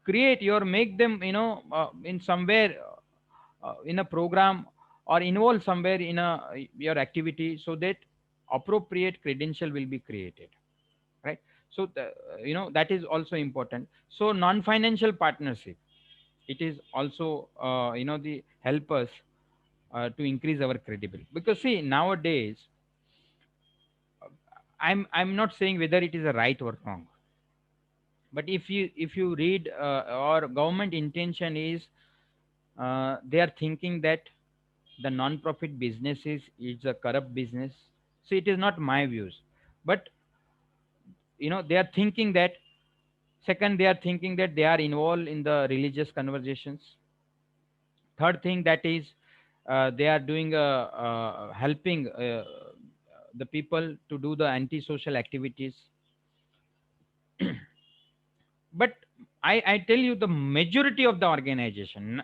create your make them in somewhere in a program, or involve somewhere in a your activity, so that appropriate credential will be created, right? So that is also important. So non financial partnership, it is also the help us to increase our credibility. Because see nowadays, I'm not saying whether it is a right or wrong, but if you read or government intention is they are thinking that the non-profit business is a corrupt business. So it is not my views, but they are thinking that. Second, they are thinking that they are involved in the religious conversations. Third thing, that is they are doing helping the people to do the anti-social activities. But I tell you, the majority of the organization,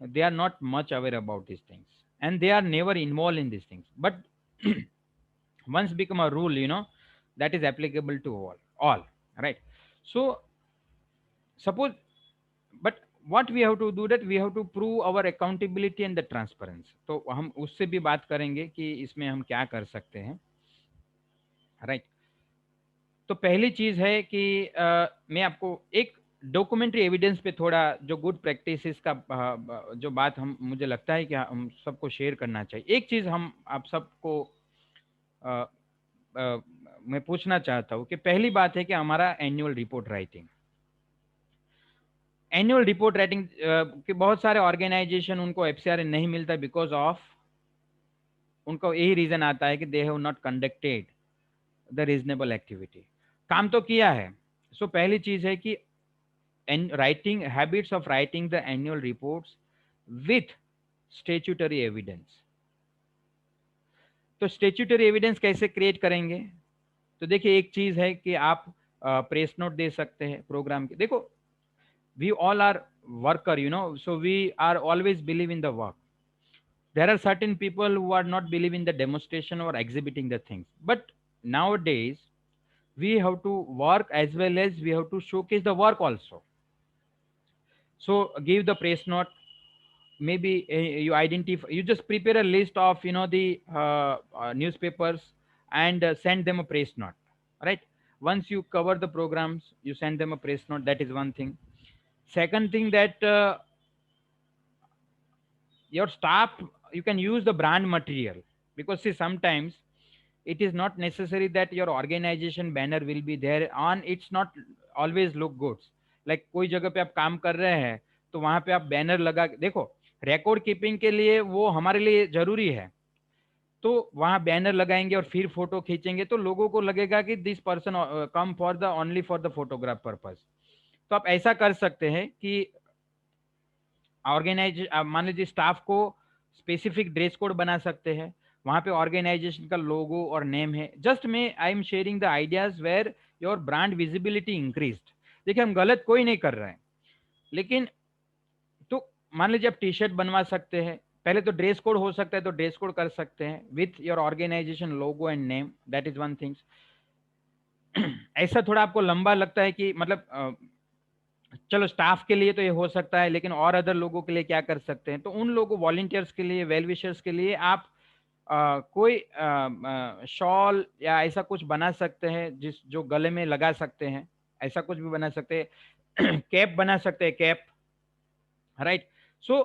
they are not much aware about these things, and they are never involved in these things. But once become a rule, that is applicable to all, right? So suppose, but what we have to do, that we have to prove our accountability and the transparency. तो हम उससे भी बात करेंगे कि इसमें हम क्या कर सकते हैं, राइट? तो पहली चीज है कि मैं आपको एक डॉक्यूमेंट्री एविडेंस पे थोड़ा जो गुड प्रैक्टिसेस का जो बात हम मुझे लगता है कि हम सबको शेयर करना चाहिए। एक चीज हम आप सबको अ, मैं पूछना चाहता हूँ कि पहली बात है कि हमारा एनुअल रिपोर्ट राइटिंग के बहुत सारे ऑर्गेनाइजेशन उनको एफसीआर नहीं मिलता, बिकॉज ऑफ उनको यही रीजन आता है कि they have not conducted the reasonable activity. काम तो किया है। सो पहली चीज है कि writing habits of writing the annual reports with statutory evidence. तो स्टेच्यूटरी एविडेंस कैसे क्रिएट करेंगे? तो देखिए, एक चीज है कि आप प्रेस नोट दे सकते हैं प्रोग्राम के। देखो, we all are worker, so we are always believe in the work. There are certain people who are not believe in the demonstration or exhibiting the things, but nowadays we have to work as well as we have to showcase the work also. So give the press note, maybe you identify, you just prepare a list of the newspapers, and send them a press note, right? Once you cover the programs, you send them a press note. That is one thing. Second thing, that your staff, you can use the brand material, because see sometimes it is not necessary that your organization banner will be there on, it's not always look good. Like कोई जगह पे आप काम कर रहे हैं, तो वहां पे आप बैनर लगा देखो, रिकॉर्ड कीपिंग के लिए वो हमारे लिए जरूरी है। तो वहां बैनर लगाएंगे और फिर फोटो खींचेंगे, तो लोगों को लगेगा कि this person come for the only for the photograph purpose. तो आप ऐसा कर सकते हैं कि ऑर्गेनाइज मान लीजिए स्टाफ को स्पेसिफिक ड्रेस कोड बना सकते हैं, वहां पे ऑर्गेनाइजेशन का लोगो और नेम है। जस्ट मैं I am sharing the ideas where your brand visibility increased. देखिए, हम गलत कोई नहीं कर रहे हैं, लेकिन तो मान लीजिए आप टी शर्ट बनवा सकते हैं, पहले तो ड्रेस कोड हो सकता है, तो ड्रेस कोड कर सकते हैं with your organization logo and name, that is one things. ऐसा थोड़ा आपको लंबा लगता है कि मतलब चलो स्टाफ के लिए तो ये हो सकता है, लेकिन और अदर लोगों के लिए क्या कर सकते हैं, तो उन लोगों वॉलंटियर्स के लिए, वेल विशर्स के लिए आप कोई शॉल या ऐसा कुछ बना सकते हैं जिस जो गले में लगा सकते हैं, ऐसा कुछ भी बना सकते हैं। कैप बना सकते हैं, cap, right. So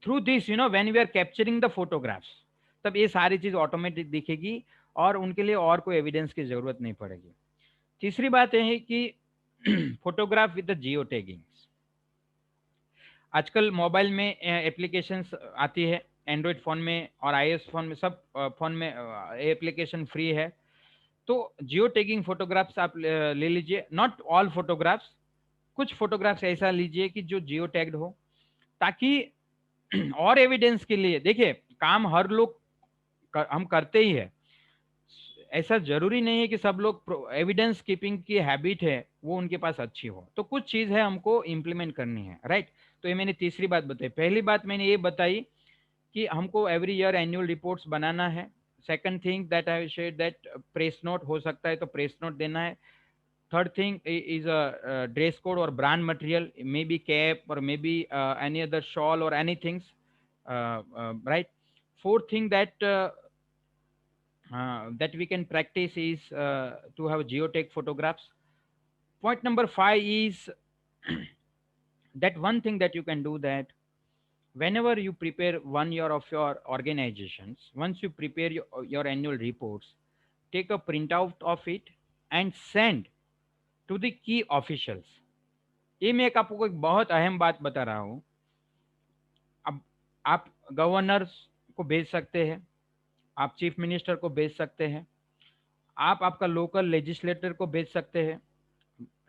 through this when we are capturing the photographs, तब ये सारी चीज ऑटोमेटिक दिखेगी और उनके लिए और कोई एविडेंस की जरूरत नहीं पड़ेगी। तीसरी बात यह है कि photograph with the geo tagging. आजकल मोबाइल में एप्लीकेशंस आती है, एंड्रॉयड फ़ोन में और आईओएस फ़ोन में, सब फ़ोन में एप्लीकेशन फ्री है। तो जियो टैगिंग फोटोग्राफ्स आप ले लीजिए, नॉट ऑल फोटोग्राफ्स, कुछ फोटोग्राफ्स ऐसा लीजिए कि जो जियो टैग्ड हो, ताकि और एविडेंस के लिए, देखिए काम हर लोग हम करते ही है, ऐसा जरूरी नहीं है कि सब लोग एविडेंस कीपिंग की हैबिट है वो उनके पास अच्छी हो, तो कुछ चीज है हमको इम्प्लीमेंट करनी है, राइट। तो ये मैंने तीसरी बात बताई। पहली बात मैंने ये बताई कि हमको एवरी ईयर एनुअल रिपोर्ट्स बनाना है। Second thing that I share that press note हो सकता है तो प्रेस नोट देना है। Third thing is a dress code और brand material, maybe cap और maybe any other shawl और any things, right. Fourth thing that we can practice is to have geotech photographs. Point number 5 is that one thing that you can do, that whenever you prepare 1 year of your organizations, once you prepare your annual reports, take a printout of it and send to the key officials. ये मैं एक आपको एक बहुत अहम बात बता रहा हूँ। अब आप गवर्नर्स को भेज सकते हैं, आप चीफ मिनिस्टर को भेज सकते हैं, आप आपका लोकल लेजिस्लेटर को भेज सकते हैं,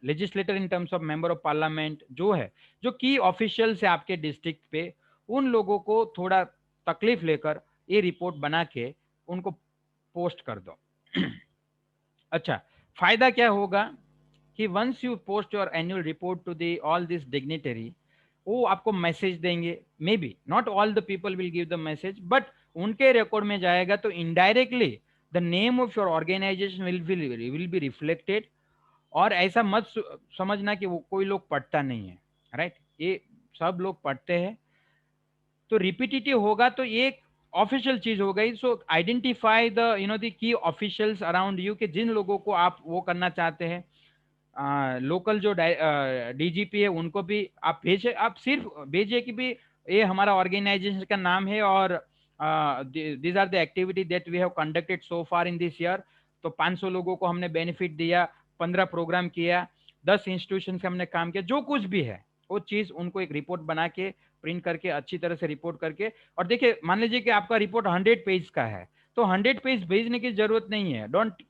legislator in terms of member of parliament जो है, जो की ऑफिशियल्स है आपके डिस्ट्रिक्ट पे, उन लोगों को थोड़ा तकलीफ लेकर ये रिपोर्ट बना के उनको पोस्ट कर दो। अच्छा, फायदा क्या होगा कि once you post your annual report to the all this dignitary, वो आपको मैसेज देंगे, maybe not all the people will give the message, but उनके रिकॉर्ड में जाएगा, तो indirectly the name of your organization will be reflected. और ऐसा मत समझना कि वो कोई लोग पढ़ता नहीं है, राइट, ये सब लोग पढ़ते हैं। तो रिपीटेटिव होगा तो ये एक ऑफिशियल चीज हो गई। सो identify the the key officials around you, कि जिन लोगों को आप वो करना चाहते हैं, लोकल जो डीजीपी है उनको भी आप भेजे, आप सिर्फ भेजिए कि भी ये हमारा ऑर्गेनाइजेशन का नाम है और these are the activity that we have conducted so far in this year. तो 500 लोगों को हमने बेनिफिट दिया, 15 प्रोग्राम किया, 10 इंस्टीट्यूशन से हमने काम किया, जो कुछ भी है वो चीज उनको एक रिपोर्ट बना के प्रिंट करके अच्छी तरह से रिपोर्ट करके। और देखिए मान लीजिए कि आपका रिपोर्ट 100 पेज का है, तो 100 पेज भेजने की जरूरत नहीं है, डोंट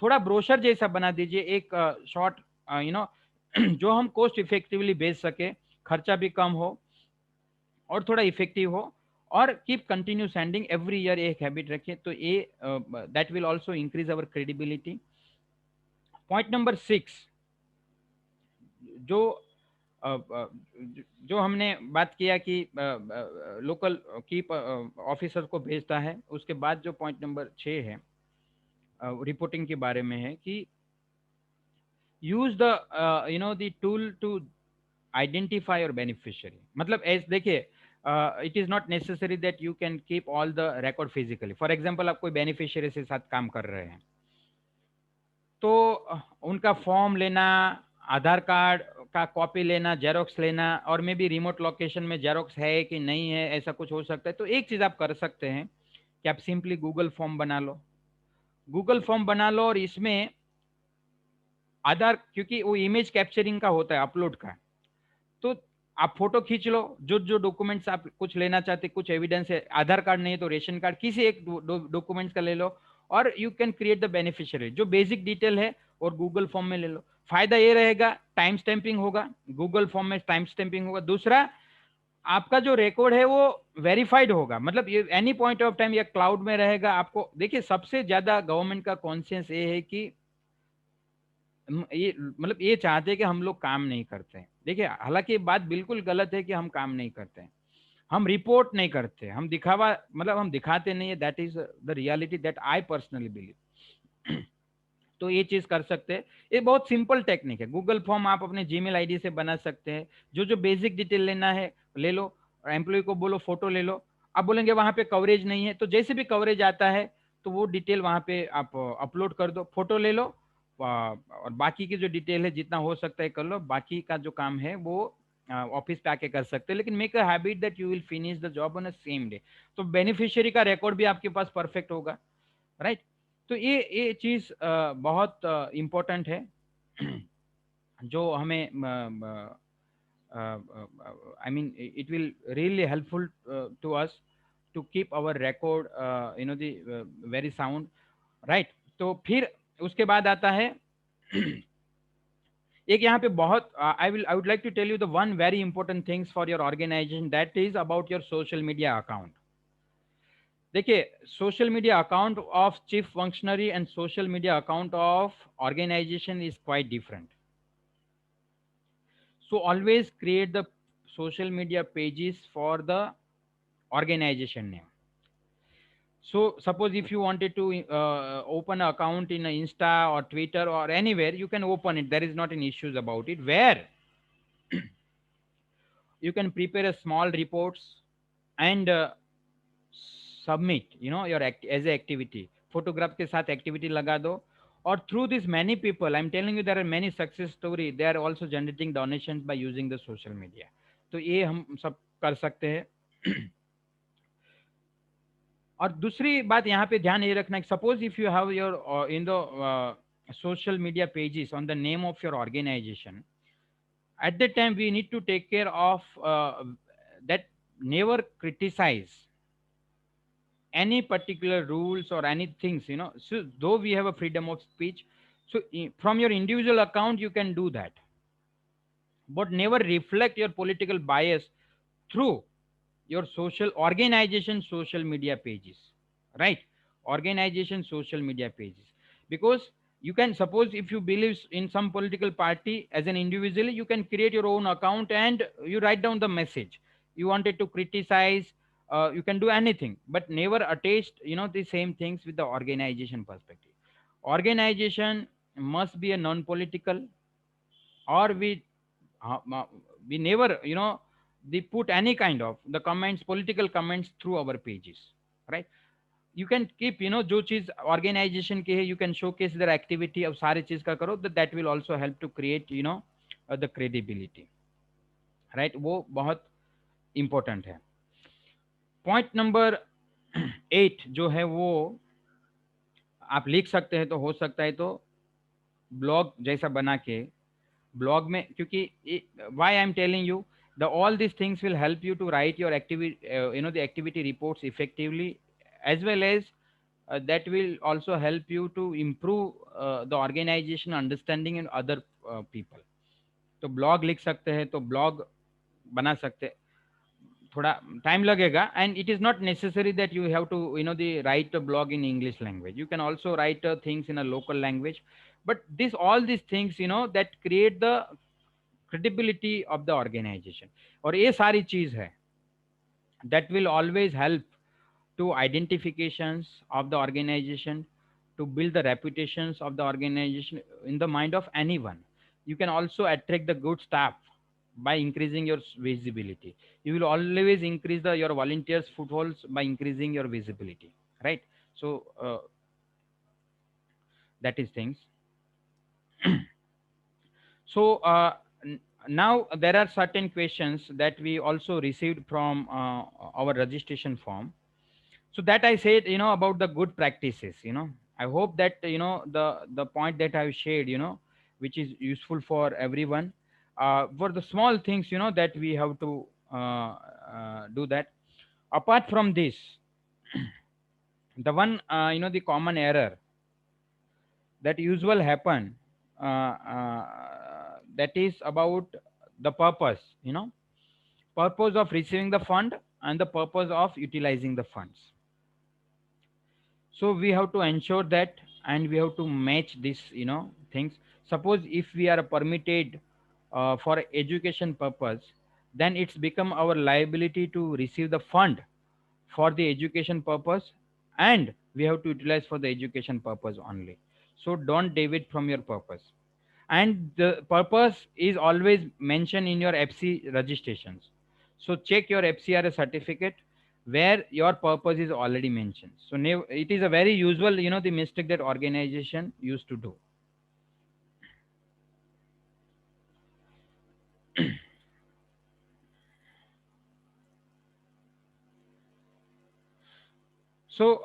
थोड़ा ब्रोशर जैसा बना दीजिए, एक शॉर्ट जो हम कोस्ट इफेक्टिवली बेच सके, खर्चा भी कम हो और थोड़ा इफेक्टिव हो, और keep continue sending every year, एक हैबिट रखें, तो ये that will also increase our credibility. Point number 6, जो जो हमने बात किया कि लोकल की ऑफिसर को भेजता है, उसके बाद जो पॉइंट नंबर 6 है रिपोर्टिंग के बारे में है कि use the the tool to identify your beneficiary. मतलब एज देखिए, it is not necessary that you can keep all the record physically. For example आप कोई बेनिफिशियरी के साथ काम कर रहे हैं, तो उनका फॉर्म लेना, आधार कार्ड का कॉपी लेना, जेरोक्स लेना, और मे बी रिमोट लोकेशन में जेरोक्स है कि नहीं है, ऐसा कुछ हो सकता है। तो एक चीज आप कर सकते हैं कि आप सिंपली गूगल फॉर्म बना लो, गूगल फॉर्म बना लो, और इसमें आधार, क्योंकि वो इमेज कैप्चरिंग का होता है, अपलोड का, तो आप फोटो खींच लो, जो जो डॉक्यूमेंट्स आप कुछ लेना चाहते, कुछ एविडेंस है, आधार कार्ड नहीं है तो रेशन कार्ड, किसी एक डॉक्यूमेंट्स का ले लो, और you can create the beneficiary, जो बेसिक डिटेल है, और गूगल फॉर्म में ले लो। फायदा ये रहेगा, टाइम स्टैंपिंग होगा, गूगल फॉर्म में टाइम स्टैंपिंग होगा। दूसरा, आपका जो रिकॉर्ड है वो वेरीफाइड होगा, मतलब ये एनी पॉइंट ऑफ टाइम या क्लाउड में रहेगा। आपको देखिए, सबसे ज्यादा गवर्नमेंट का कॉन्शियस ये है कि ये मतलब ये चाहते हैं कि हम लोग काम नहीं करते हैं। देखिए, हालांकि ये बात बिल्कुल गलत है कि हम काम नहीं करते हैं, हम रिपोर्ट नहीं करते, हम दिखावा मतलब हम दिखाते नहीं है, that is the reality that I personally believe. तो ये चीज कर सकते हैं। ये बहुत सिंपल टेक्निक है। गूगल फॉर्म आप अपने जीमेल आईडी से बना सकते हैं। जो जो बेसिक डिटेल लेना है ले लो, और एम्प्लॉय को बोलो फोटो ले लो। आप बोलेंगे वहां पे कवरेज नहीं है, तो जैसे भी कवरेज आता है तो वो डिटेल वहां पे आप अपलोड कर दो, फोटो ले लो। और बाकी की जो डिटेल है जितना हो सकता है कर लो, बाकी का जो काम है वो ऑफिस पे आके कर सकते हैं। लेकिन make a habit that you will finish the job on a same day. तो बेनिफिशियरी का रिकॉर्ड भी आपके पास परफेक्ट होगा, राइट। तो ये चीज बहुत इम्पोर्टेंट है जो हमें I mean it will really helpful to us to keep our record the very sound, right. तो फिर उसके बाद आता है एक यहाँ पे बहुत I would like to tell you the one very important things for your organisation, that is about your social media account. देखिए, social media account of chief functionary and social media account of organisation is quite different. So always create the social media pages for the organization name. So suppose if you wanted to open an account in Insta or Twitter or anywhere, you can open it. There is not any issues about it. Where you can prepare a small reports and submit, your as a activity. Photograph के साथ activity लगा दो। और through this many people, I'm telling you, there are many success story. They are also generating donations by using the social media. तो ये हम सब कर सकते हैं। और दूसरी बात यहाँ पे ध्यान ये रखना, suppose if you have your in the social media pages on the name of your organization, at that time we need to take care of that never criticize any particular rules or any things, so though we have a freedom of speech, so from your individual account you can do that, but never reflect your political bias through your social organization social media pages, right? Organization social media pages. Because you can, suppose if you believe in some political party, as an individual you can create your own account and you write down the message you wanted to criticize. You can do anything, but never attached, the same things with the organization perspective. Organization must be a non-political, or uh, uh, we never, they put any kind of the comments, political comments through our pages, right? You can keep, जो चीज organization की है, you can showcase their activity, अब सारी चीज का करो, that will also help to create, the credibility, right? वो बहुत important है। पॉइंट नंबर 8 जो है वो आप लिख सकते हैं, तो हो सकता है तो ब्लॉग जैसा बना के, blog में, क्योंकि why I'm telling you, the all these things will help you to write your activity, the activity reports effectively, as well as that will also help you to improve the organization understanding in other people। तो blog लिख सकते हैं, तो blog बना सकते हैं। थोड़ा time लगेगा, and it is not necessary that you have to the write a blog in English language, you can also write things in a local language, but this all this things that create the credibility of the organization। और ये सारी चीज है that will always help to identifications of the organization, to build the reputations of the organization in the mind of anyone. You can also attract the good staff by increasing your visibility. You will always increase your volunteers footholds by increasing your visibility, right? So that is things. So now there are certain questions that we also received from our registration form. So that I said, about the good practices. I hope that the point that I've shared, which is useful for everyone, for the small things, that we have to do that. Apart from this, the one, the common error that usual happen, that is about the purpose, purpose of receiving the fund and the purpose of utilizing the funds. So we have to ensure that, and we have to match this, things. Suppose if we are permitted for education purpose, then it's become our liability to receive the fund for the education purpose, and we have to utilize for the education purpose only. So don't deviate from your purpose. And the purpose is always mentioned in your FC registrations. So check your FCRA certificate where your purpose is already mentioned. So it is a very usual, the mistake that organization used to do. So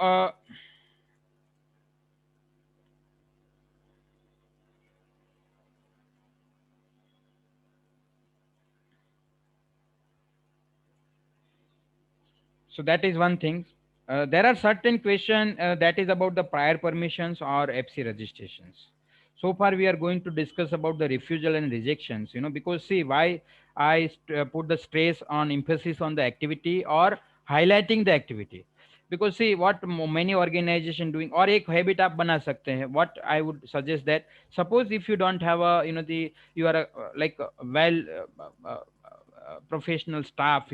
so that is one thing. There are certain question that is about the prior permissions or FC registrations. So far we are going to discuss about the refusal and rejections, because see why put the stress on emphasis on the activity or highlighting the activity. Because see what many organization doing, or एक habit आप बना सकते हैं. What I would suggest that, suppose if you don't have a, you are a, like a well professional staff,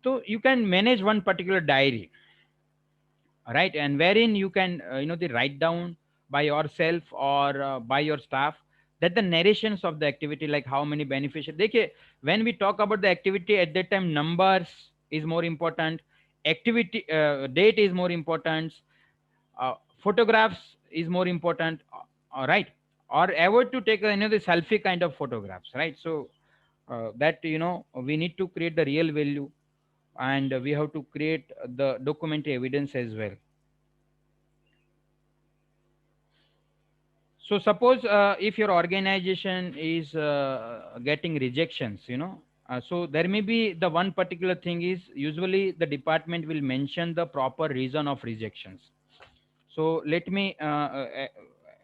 so you can manage one particular diary, right, and wherein you can the write down by yourself or by your staff, that the narrations of the activity, like how many beneficial देखिए, when we talk about the activity at that time, numbers is more important, activity date is more important, photographs is more important, right, or avoid to take the selfie kind of photographs, right. So that we need to create the real value, and we have to create the documentary evidence as well. So suppose if your organization is getting rejections, so there may be the one particular thing is, usually the department will mention the proper reason of rejections. So let me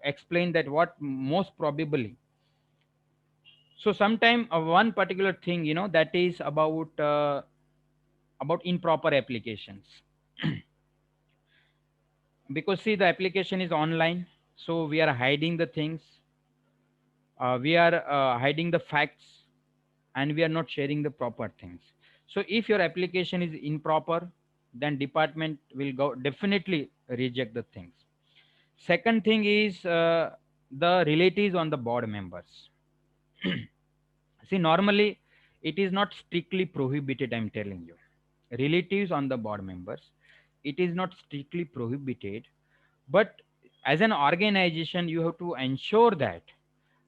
explain that what most probably. So sometime one particular thing, that is about improper applications. Because see the application is online, so we are hiding the things, we are hiding the facts, and we are not sharing the proper things. So if your application is improper, then department will go definitely reject the things. Second thing is the relatives on the board members. See, normally it is not strictly prohibited, I'm telling you. Relatives on the board members, it is not strictly prohibited, but as an organization you have to ensure that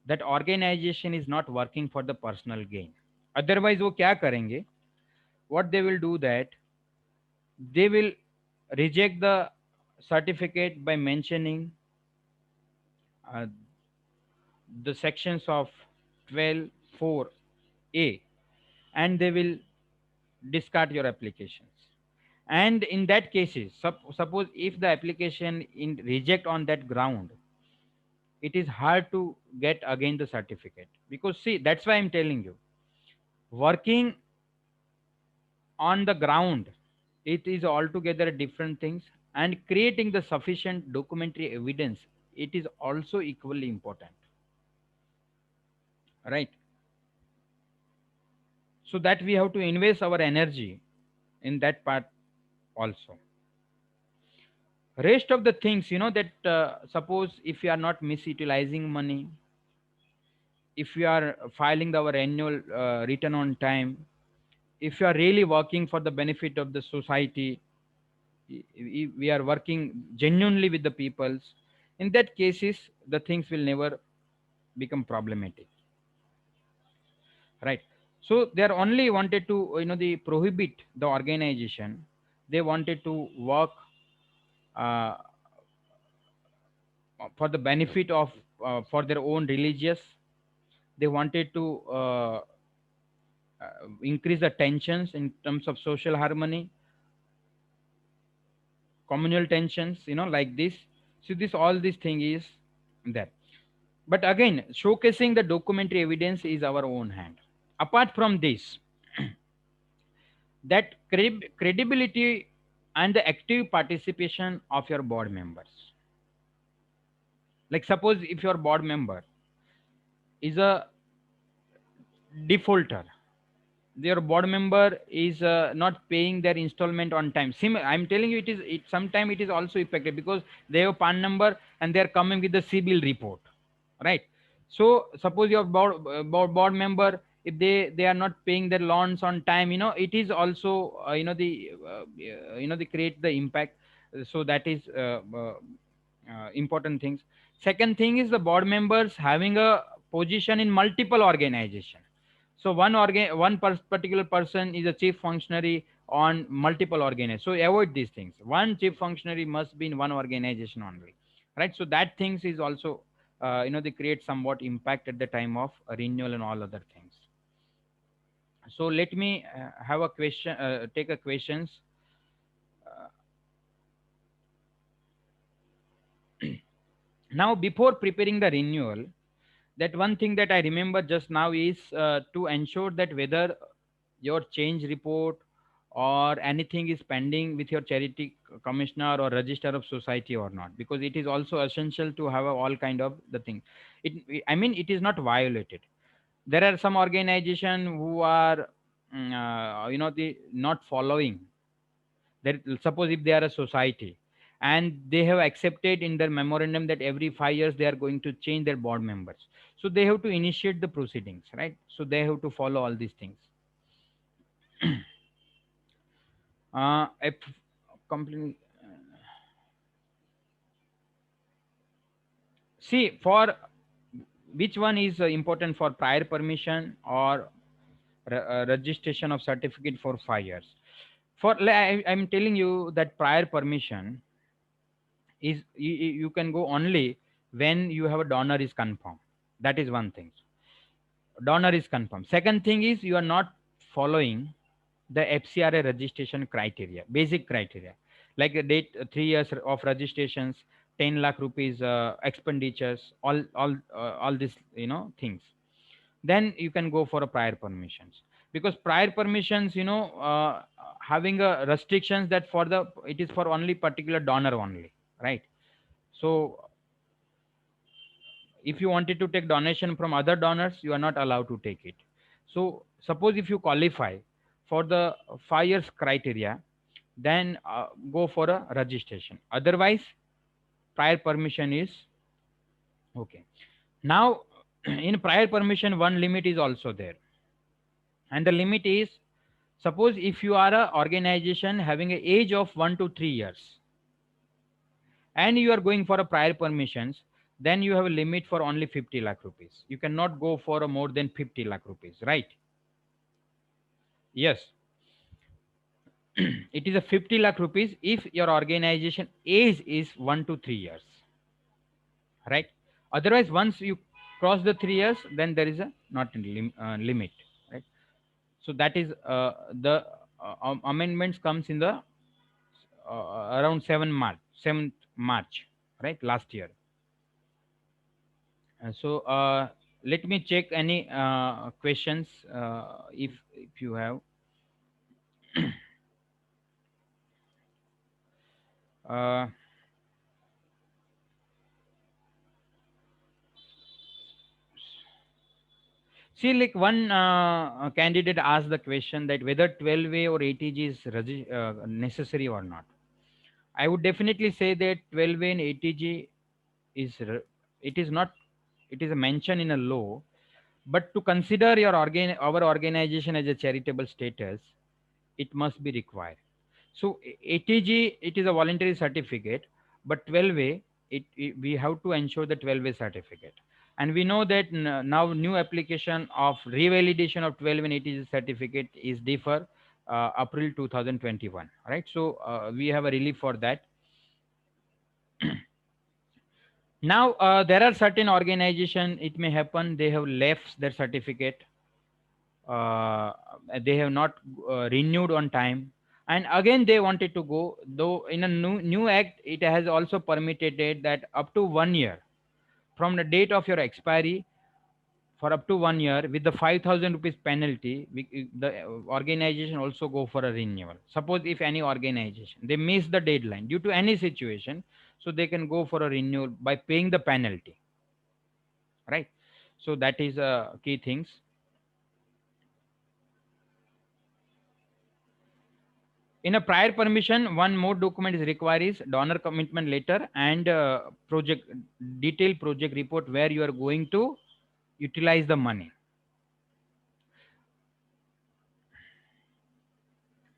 that organization is not working for the personal gain. Otherwise वो क्या करेंगे, what they will do that they will reject the certificate by mentioning uh, the sections of 12(4)(a), and they will discard your applications. And in that cases, suppose if the application in reject on that ground, it is hard to get again the certificate. Because see, that's why I'm telling you, working on the ground, it is altogether different things, and creating the sufficient documentary evidence, it is also equally important, right. So that we have to invest our energy in that part also. Rest of the things, that suppose if you are not misutilizing money, if we are filing our annual return on time, if you are really working for the benefit of the society, we are working genuinely with the peoples, in that cases the things will never become problematic, right. So they are only wanted to the prohibit the organization, they wanted to work uh, for the benefit of for their own religious, they wanted to increase the tensions in terms of social harmony, communal tensions, like this. So this all this thing is there. But again, showcasing the documentary evidence is our own hand. Apart from this, that credibility and the active participation of your board members. Like suppose if your board member is a defaulter, your board member is not paying their installment on time. I'm telling you, it sometime it is also effective because they have PAN number and they are coming with the CBIL report, right? So suppose your board member, if they are not paying their loans on time, it is also they create the impact. So that is important things. Second thing is the board members having a position in multiple organization. So particular person is a chief functionary on multiple organizations. So avoid these things. One chief functionary must be in one organization only, right? So that things is also they create somewhat impact at the time of renewal and all other things. So let me have a question. Take a questions. Uh, Now, before preparing the renewal, that one thing that I remember just now is to ensure that whether your change report or anything is pending with your charity commissioner or register of society or not, because it is also essential to have all kind of the thing. I mean, it is not violated. There are some organization who are the not following that. Suppose if they are a society and they have accepted in their memorandum that every 5 years they are going to change their board members, so they have to initiate the proceedings, right? So they have to follow all these things. If company, see, for which one is important, for prior permission or registration of certificate for 5 years? I'm telling you that prior permission is, you can go only when you have a donor is confirmed. That is one thing. Donor is confirmed. Second thing is you are not following the FCRA registration criteria, basic criteria, like a date, 3 years of registrations, 10 lakh rupees expenditures, all these things. Then you can go for a prior permissions, because prior permissions, having a restrictions that for the it is for only particular donor only, right? So if you wanted to take donation from other donors, you are not allowed to take it. So suppose if you qualify for the 5 years criteria, then go for a registration. Otherwise, prior permission is okay. Now, in prior permission, one limit is also there, and the limit is, suppose if you are a organization having an age of 1 to 3 years and you are going for a prior permissions, then you have a limit for only 50 lakh rupees. You cannot go for a more than 50 lakh rupees, right? Yes. It is a 50 lakh rupees if your organization age is 1 to 3 years, right? Otherwise, once you cross the 3 years, then there is a not a limit, right? So that is the amendments comes in the around 7th March, right? Last year. So let me check any questions if you have. Uh, See, like one candidate asked the question that whether 12A or ATG is necessary or not. I would definitely say that 12A and ATG is it is not, it is a mention in a law, but to consider our organization as a charitable status, it must be required. So ATG, it is a voluntary certificate, but 12A, we have to ensure the 12A certificate. And we know that now new application of revalidation of 12 and ATG certificate is defer April 2021, right? So we have a relief for that. Now there are certain organization, it may happen they have left their certificate, uh, they have not renewed on time, and again they wanted to go, though in a new act it has also permitted it that up to 1 year from the date of your expiry, for up to 1 year with the 5,000 rupees penalty, the organization also go for a renewal. Suppose if any organization they miss the deadline due to any situation, so they can go for a renewal by paying the penalty, right? So that is key things. In a prior permission, one more document is required is donor commitment letter and project detailed project report where you are going to utilize the money.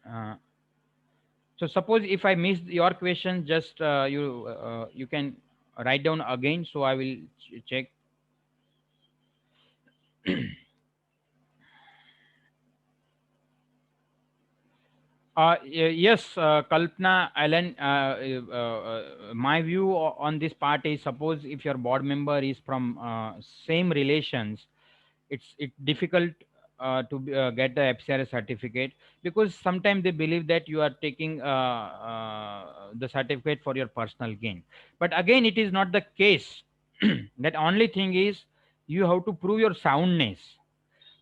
Uh, so suppose if I missed your question, just you can write down again. So I will check. Yes, Kalpana, Alan, my view on this part is suppose if your board member is from same relations, it's difficult get the FCRS certificate because sometimes they believe that you are taking the certificate for your personal gain. But again, it is not the case. That only thing is you have to prove your soundness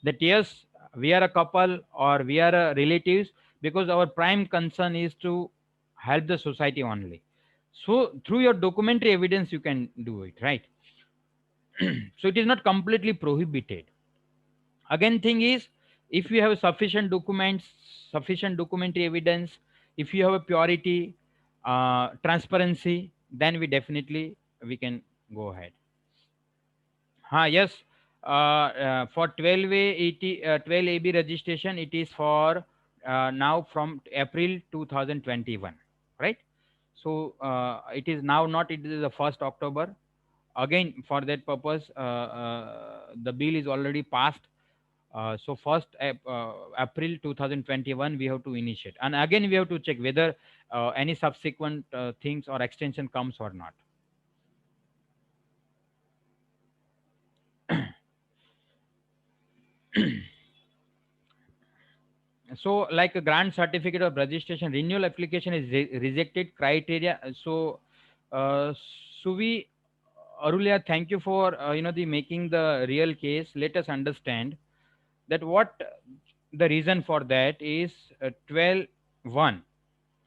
that yes we are a couple or we are a relatives because our prime concern is to help the society only. So through your documentary evidence you can do it, right? So it is not completely prohibited. Again thing is if you have sufficient documents, sufficient documentary evidence, if you have a purity, transparency, then we definitely we can go ahead. Yes. For 12 AB registration, it is for now from April 2021, right? So it is now not. It is the 1st October. Again, for that purpose, the bill is already passed. So first April 2021, we have to initiate, and again we have to check whether any subsequent things or extension comes or not. So like a grant certificate of registration renewal application is rejected criteria. So uh, Suvi Arulia, thank you for the making the real case. Let us understand that what the reason for that is 12.1.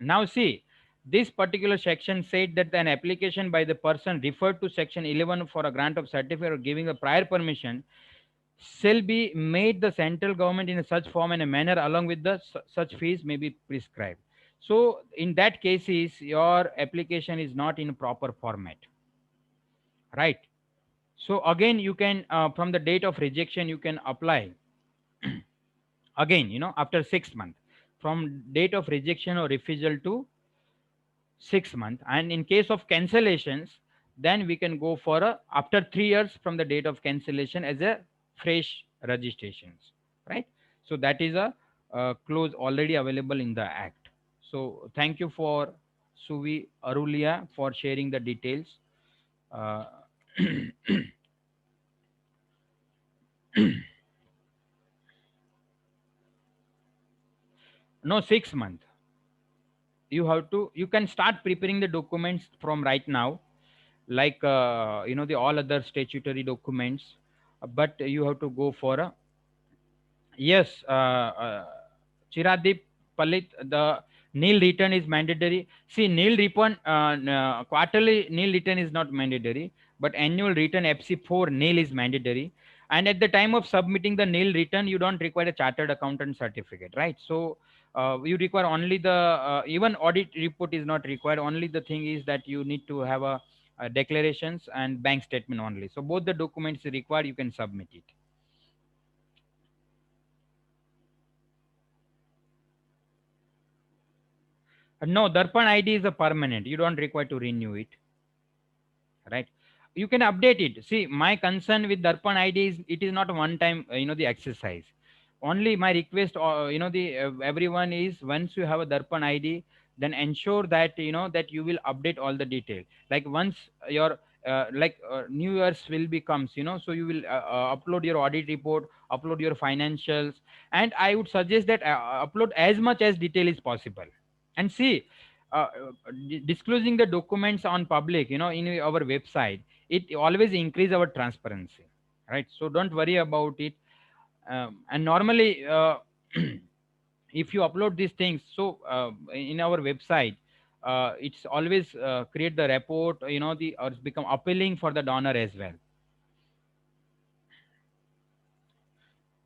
Now see, this particular section said that an application by the person referred to section 11 for a grant of certificate or giving a prior permission shall be made the central government in such form and a manner along with the such fees may be prescribed. So in that case is your application is not in proper format, right? So again you can from the date of rejection you can apply again, after 6 months from date of rejection or refusal to 6 months. And in case of cancellations, then we can go for a after 3 years from the date of cancellation as a fresh registrations, right? So that is a clause already available in the act. So thank you for Suvi Arulia for sharing the details. uh, no, 6 month. You can start preparing the documents from right now, like the all other statutory documents. But you have to go for a yes. Chiradip Palit, the nil return is mandatory. See, nil return, quarterly nil return is not mandatory, but annual return FC4 nil is mandatory. And at the time of submitting the nil return, you don't require a chartered accountant certificate, right? So you require only the even audit report is not required. Only the thing is that you need to have a declarations and bank statement only. So both the documents required, you can submit it. No, Darpan ID is a permanent. You don't require to renew it, right? You can update it. See, my concern with Darpan ID is it is not a one time, the exercise. Only my request, the everyone is once you have a Darpan ID, then ensure that that you will update all the detail. Like once your New Year's will be comes, so you will upload your audit report, upload your financials, and I would suggest that upload as much as detail is possible. And see, disclosing the documents on public, in our website, it always increase our transparency, right? So don't worry about it. And normally if you upload these things, so in our website, it's always create the report, the or it's become appealing for the donor as well.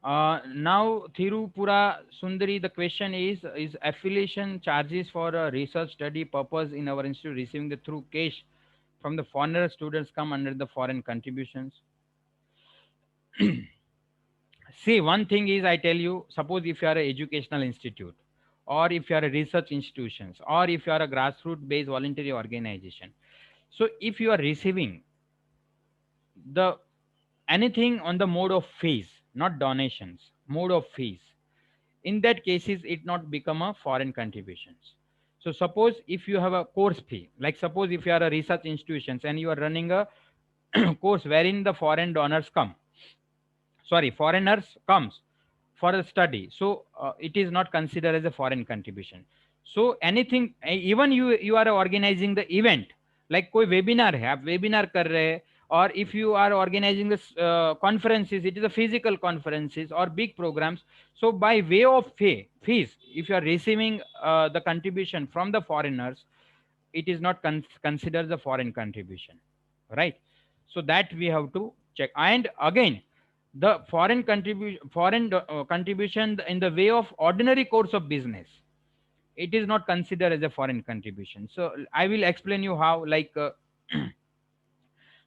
Now, Thirupura Sundari, the question is affiliation charges for a research study purpose in our institute receiving the through cash from the foreigner students come under the foreign contributions? See, one thing is I tell you, suppose if you are an educational institute, or if you are a research institutions, or if you are a grassroots based voluntary organization. So if you are receiving the anything on the mode of fees, not donations, mode of fees, in that cases it not become a foreign contributions. So suppose if you have a course fee, like suppose if you are a research institutions and you are running a course wherein the foreign donors come, sorry, foreigners comes for a study, so it is not considered as a foreign contribution. So anything, even you are organizing the event, like कोई webinar है, आप webinar कर रहे हैं, or if you are organizing this conferences, it is a physical conferences or big programs. So by way of fees, if you are receiving the contribution from the foreigners, it is not considered the foreign contribution, right? So that we have to check. And again, the foreign contribution in the way of ordinary course of business, it is not considered as a foreign contribution. So I will explain you how, like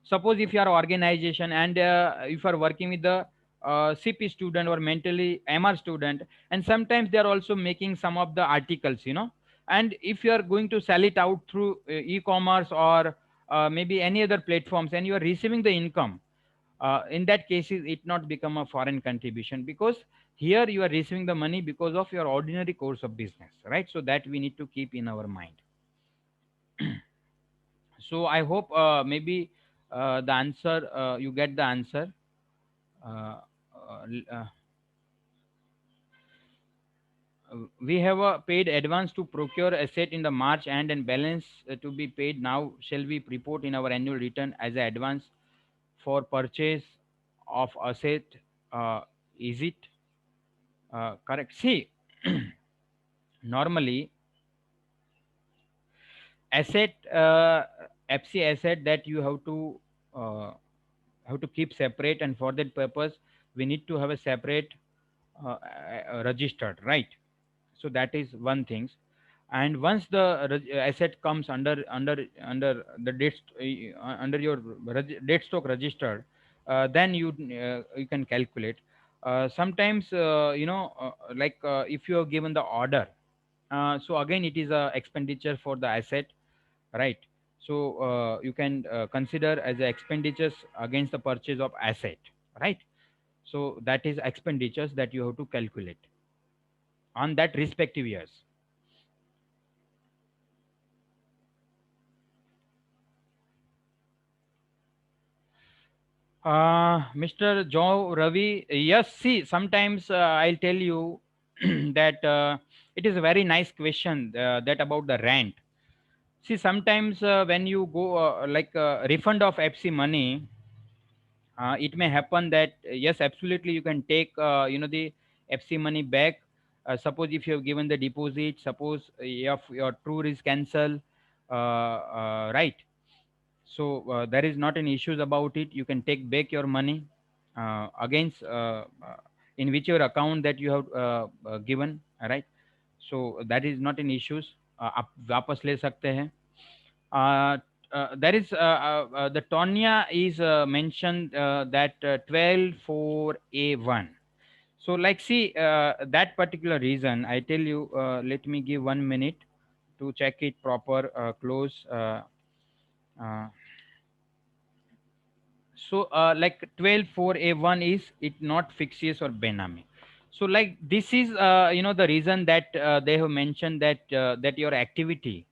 suppose if you are organization and if you are working with the CP student or mentally MR student, and sometimes they are also making some of the articles, and if you are going to sell it out through e-commerce or maybe any other platforms, and you are receiving the income, in that case it not become a foreign contribution, because here you are receiving the money because of your ordinary course of business, right? So that we need to keep in our mind. So I hope maybe the answer, you get the answer. uh, uh, we have a paid advance to procure asset in the March end, and balance to be paid now shall we report in our annual return as a advance for purchase of asset. uh, is it correct? See, normally asset, FC asset that you uh, have to keep separate, and for that purpose we need to have a separate registered, right? So that is one thing. And once the asset comes under the under your date stock registered, then you can calculate. Sometimes like if you have given the order, so again it is a expenditure for the asset, right? So you can consider as a expenditures against the purchase of asset, right? So that is expenditures that you have to calculate on that respective years. Mr. Joe Ravi, yes, see, sometimes I'll tell you that it is a very nice question, that about the rent. See, sometimes when you go like refund of FC money, it may happen that yes, absolutely, you can take the FC money back. Suppose if you have given the deposit, suppose if your tour is cancelled, right? So there is not an issues about it. You can take back your money against in whichever account that you have given, right? So that is not an issues. आप वापस ले सकते हैं. uh, there is the Tonya is mentioned that 124A1. So like see that particular reason, I tell you, let me give 1 minute to check it proper close. Uh, so like 124A1 is it not fictitious or benami. So like this is the reason that they have mentioned that that your activity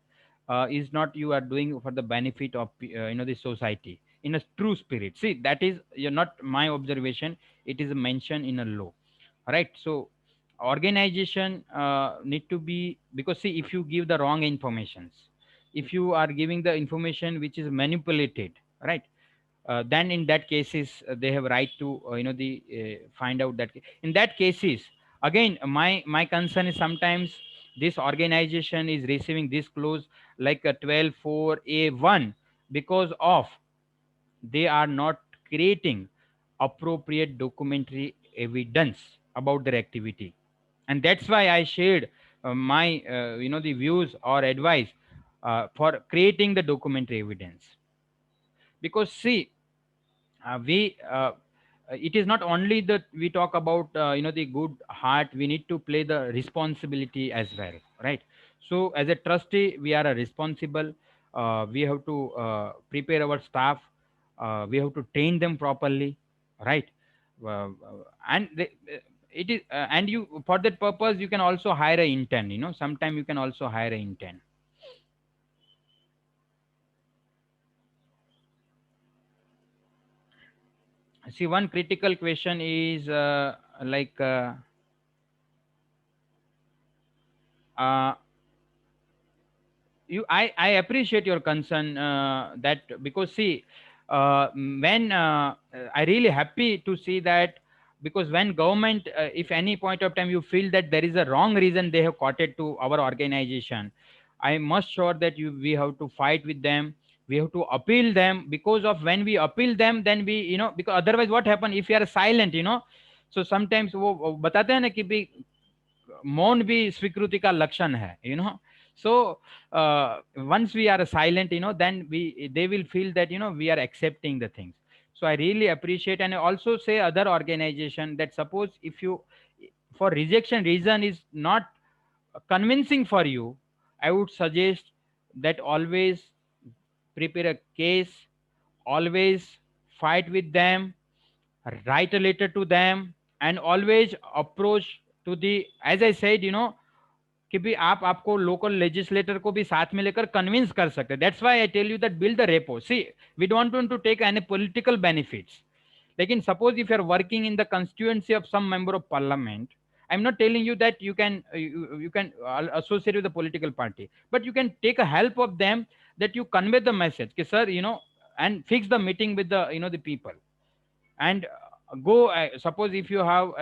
is not you are doing for the benefit of the society in a true spirit. See, that is you're not my observation, it is mentioned in a law, right? So organization need to be, because see, if you give the wrong informations, if you are giving the information which is manipulated, right? Then in that cases they have right to the find out that in that cases, again my concern is sometimes this organization is receiving this clause like a 124A1 because of they are not creating appropriate documentary evidence about their activity. And that's why I shared my the views or advice for creating the documentary evidence. Because see, we it is not only that we talk about the good heart, we need to play the responsibility as well, right? So as a trustee we are a responsible. We have to prepare our staff, we have to train them properly, right? And it is and you, for that purpose, you can also hire a intern, sometime you can also hire an intern. See, one critical question is like uh, I appreciate your concern, that because see, when I really happy to see that, because when government, if any point of time you feel that there is a wrong reason they have quoted to our organization, I must sure that we have to fight with them, we have to appeal them. Because of when we appeal them, then we, because otherwise what happen if you are silent, so sometimes वो बताते हैं ना कि भी मौन भी स्वीकृति का लक्षण है, so once we are silent, then they will feel that we are accepting the things. So I really appreciate, and I also say other organization that suppose if you, for rejection reason is not convincing for you, I would suggest that always prepare a case, always fight with them, write a letter to them, and always approach to the, as I said, कि भी आप आपको local legislator को भी साथ में लेकर convince कर सकते. That's why I tell you that build the repo. See, we don't want to take any political benefits. लेकिन suppose if you are working in the constituency of some member of parliament, I'm not telling you that you can associate with the political party, but you can take a help of them, that you convey the message कि sir, and fix the meeting with the the people. And go, suppose if you have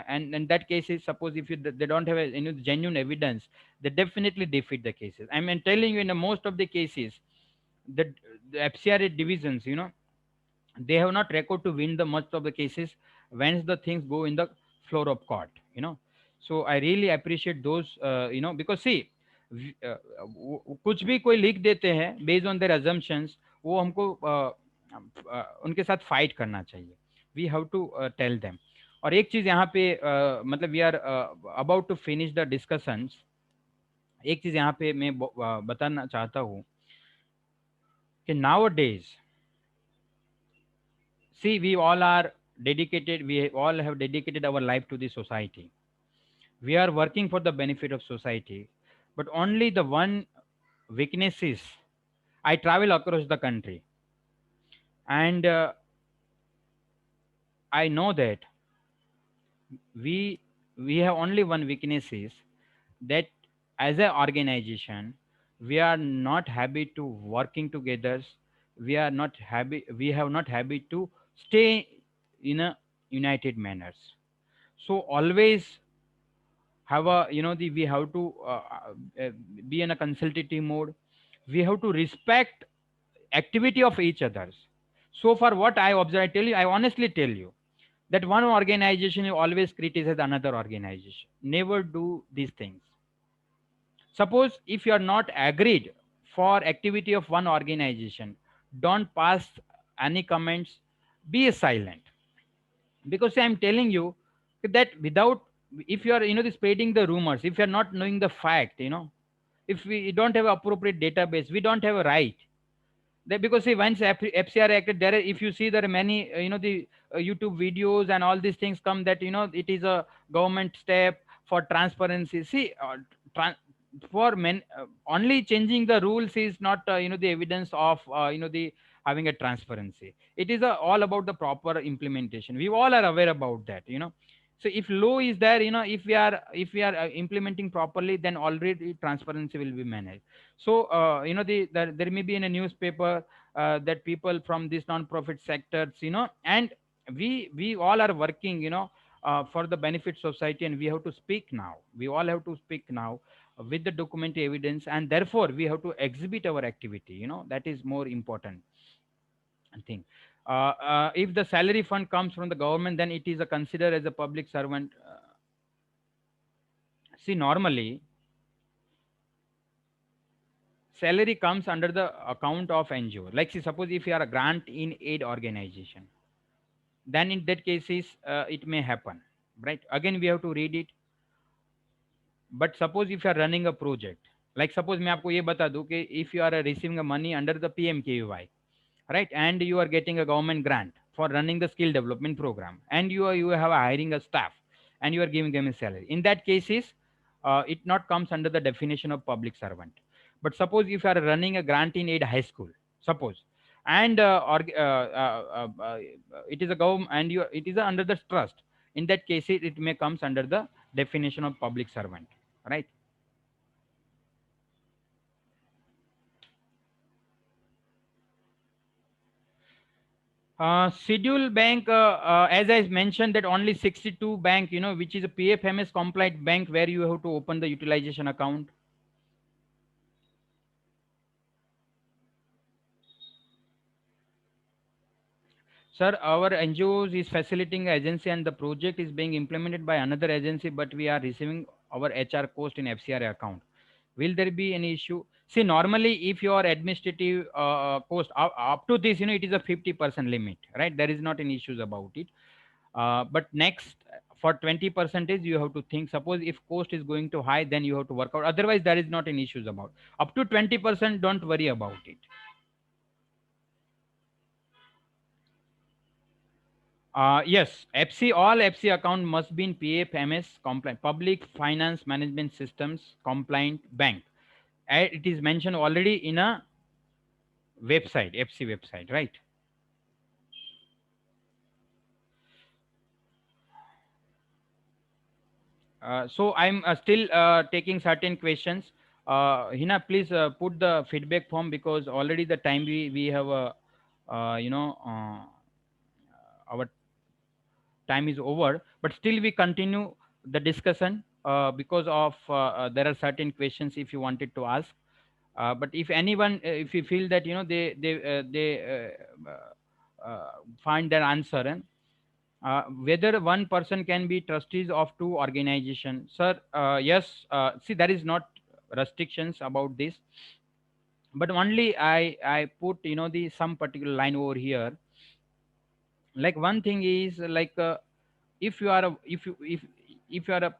and in that cases, suppose if they don't have a, genuine evidence, they definitely defeat the cases. I mean, telling you, in the most of the cases, the FCRA divisions, they have not record to win the most of the cases once the things go in the floor of court, so I really appreciate those, because see, कुछ भी कोई लिख देते हैं based on their assumptions, वो हमको उनके साथ फाइट करना चाहिए. We have to tell them. और एक चीज यहाँ पे मतलब we are about to finish the discussions. एक चीज यहाँ पे मैं बताना चाहता हूँ कि nowadays, see, we all are dedicated, we all have dedicated our life to the society. We are working for the benefit of society, but only the one weakness is, I travel across the country, and I know that we we have only one weakness is that as an organization we are not happy to working together. We have not habit to stay in a united manners. So always have a, we have to be in a consultative mode. We have to respect activity of each others. So far what I observe, I tell you, I honestly tell you that one organization will always criticize another organization. Never do these things. Suppose if you are not agreed for activity of one organization, don't pass any comments, be silent. Because I'm telling you that without, if you are, spreading the rumors, if you are not knowing the fact, if we don't have appropriate database, we don't have a right. Because see, once FCR acted, there if you see, there are many the YouTube videos and all these things come that it is a government step for transparency. See, for men, only changing the rules is not the evidence of the having a transparency. It is all about the proper implementation. We all are aware about that, so if law is there, if we are implementing properly, then already transparency will be managed. So there may be in a newspaper that people from these non-profit sectors, and we all are working, for the benefit society, and we have to speak now. We all have to speak now with the documentary evidence, and therefore we have to exhibit our activity. That is more important thing. If the salary fund comes from the government, then it is a considered as a public servant. See, normally salary comes under the account of NGO. Like, see, suppose if you are a grant in aid organization, then in that cases it may happen, right? Again, we have to read it. But suppose if you are running a project, like suppose मैं आपको ये बता दूं कि if you are receiving a money under the PMKVY, right, and you are getting a government grant for running the skill development program, and you have a hiring a staff, and you are giving them a salary, in that cases it not comes under the definition of public servant. But suppose if you are running a grant in aid high school, suppose, and it is a government, and you it is under the trust, in that case it may comes under the definition of public servant, right? Schedule bank, as I mentioned, that only 62 bank, which is a PFMS compliant bank where you have to open the utilization account. Sir, our NGOs is facilitating agency and the project is being implemented by another agency, but we are receiving our HR cost in FCRA account. Will there be any issue? See, normally, if your administrative cost up to this, it is a 50% limit, right? There is not any issues about it. But next, for 20 percentage, you have to think. Suppose if cost is going to high, then you have to work out. Otherwise, there is not an issues about. Up to 20%, don't worry about it. Yes, FC, all FC account must be in PFMS compliant, Public Finance Management Systems compliant bank. It is mentioned already in a website, FC website, right? So I'm still taking certain questions. Hina, please put the feedback form, because already the time we have our time is over, but still we continue the discussion because of there are certain questions if you wanted to ask. But if anyone, if you feel that find their answer, and whether one person can be trustees of two organization, sir, yes, see, there is not restrictions about this, but only I put the some particular line over here. Like, one thing is, like, if you are a, if you are a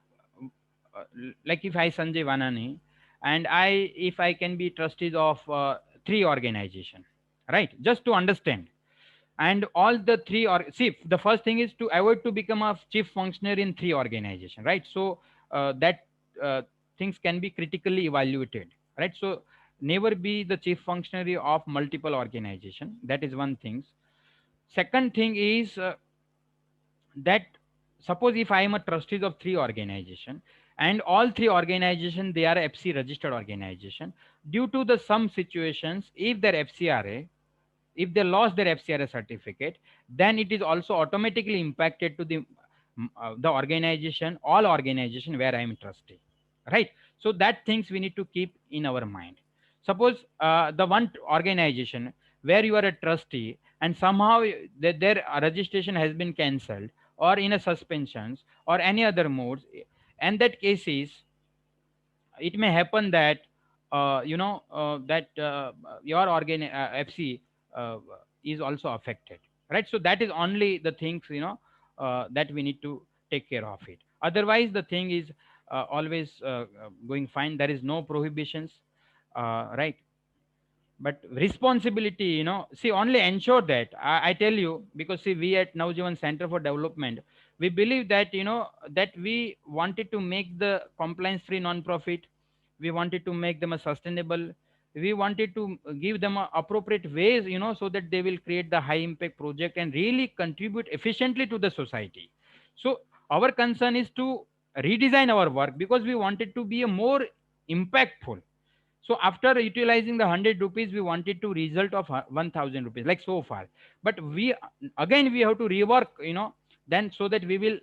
like, if I Sanjay Vanani, and if I can be trustees of three organization, right, just to understand, and all the three, or see, the first thing is to avoid to become a chief functionary in three organization, right? So that things can be critically evaluated, right? So never be the chief functionary of multiple organization. That is one thing. Second thing is that, suppose if I am a trustees of three organization, and all three organization, they are FC registered organization, due to the some situations, if their FCRA, if they lost their FCRA certificate, then it is also automatically impacted to the organization, all organization where I am trustee, right? So that things we need to keep in our mind. Suppose the one organization where you are a trustee, and somehow their registration has been cancelled, or in a suspensions, or any other modes, and that cases, it may happen that that your FC uh, is also affected, right? So that is only the things that we need to take care of it. Otherwise, the thing is always going fine. There is no prohibitions, right? But responsibility, see, only ensure that I tell you, because see, we at Naujavan Center for Development, we believe that that we wanted to make the compliance free non-profit, we wanted to make them a sustainable, we wanted to give them a appropriate ways, so that they will create the high impact project and really contribute efficiently to the society. So our concern is to redesign our work, because we wanted to be a more impactful. So after utilizing the 100 rupees, we wanted to result of 1000 rupees, like so far. But we, again, we have to rework, then, so that we will,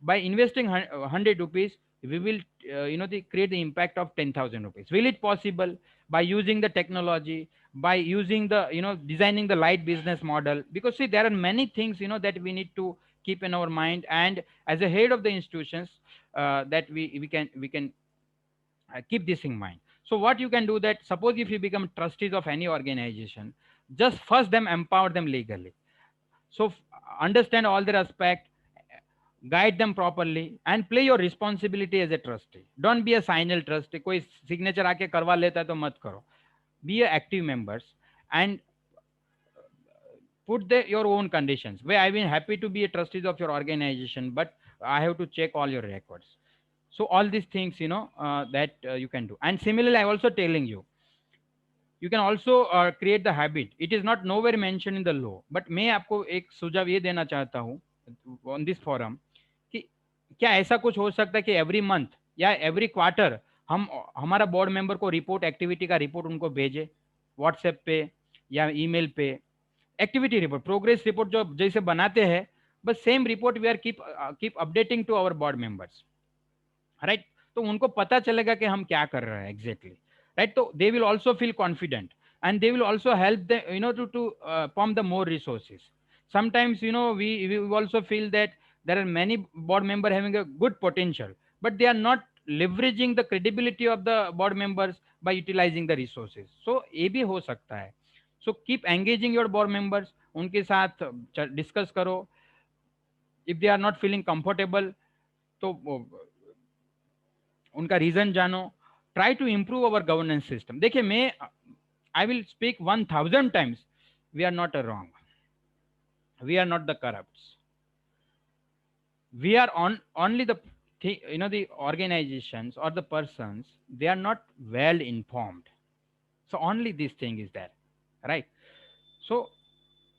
by investing 100 rupees, we will create the impact of 10,000 rupees. Will it possible? by using the technology, by using the, designing the light business model. Because see, there are many things, that we need to keep in our mind. And as a head of the institutions, that we can keep this in mind. So what you can do, that suppose if you become trustees of any organization, just first them empower them legally. So understand all their aspect, guide them properly, and play your responsibility as a trustee. Don't be a signal trustee, कोई signature आके करवा लेता है तो मत करो. Be a active members, and put your own conditions. Where I've been happy to be a trustee of your organization, but I have to check all your records. So all these things, that you can do. And similarly, I'm also telling you, you can also create the habit. It is not nowhere mentioned in the law, but मैं आपको एक सुझाव ये देना चाहता हूँ on this forum, कि क्या ऐसा कुछ हो सकता है कि एवरी मंथ या एवरी क्वार्टर हम हमारा बोर्ड मेंबर को रिपोर्ट, एक्टिविटी का रिपोर्ट उनको भेजे व्हाट्सएप पे या ईमेल पे. एक्टिविटी रिपोर्ट, प्रोग्रेस रिपोर्ट जो जैसे बनाते हैं, बस same report we are keep updating to our board members, right. तो उनको पता चलेगा कि हम क्या कर रहे हैं एग्जैक्टली, राइट. तो they will also feel confident, and they will also help them, to pump the more resources. Sometimes, we also feel that there are many board member having a good potential, but they are not leveraging the credibility of the board members by utilizing the resources. So ये भी हो सकता है. So keep engaging your board members, उनके साथ discuss करो. If they are not feeling comfortable, तो उनका रीजन जानो. Try to improve our governance system. देखिए, मैं I will speak 1000 times, we are not wrong, we are not the corrupts, we are on only the organizations or the persons, they are not well informed. So only this thing is there, right. So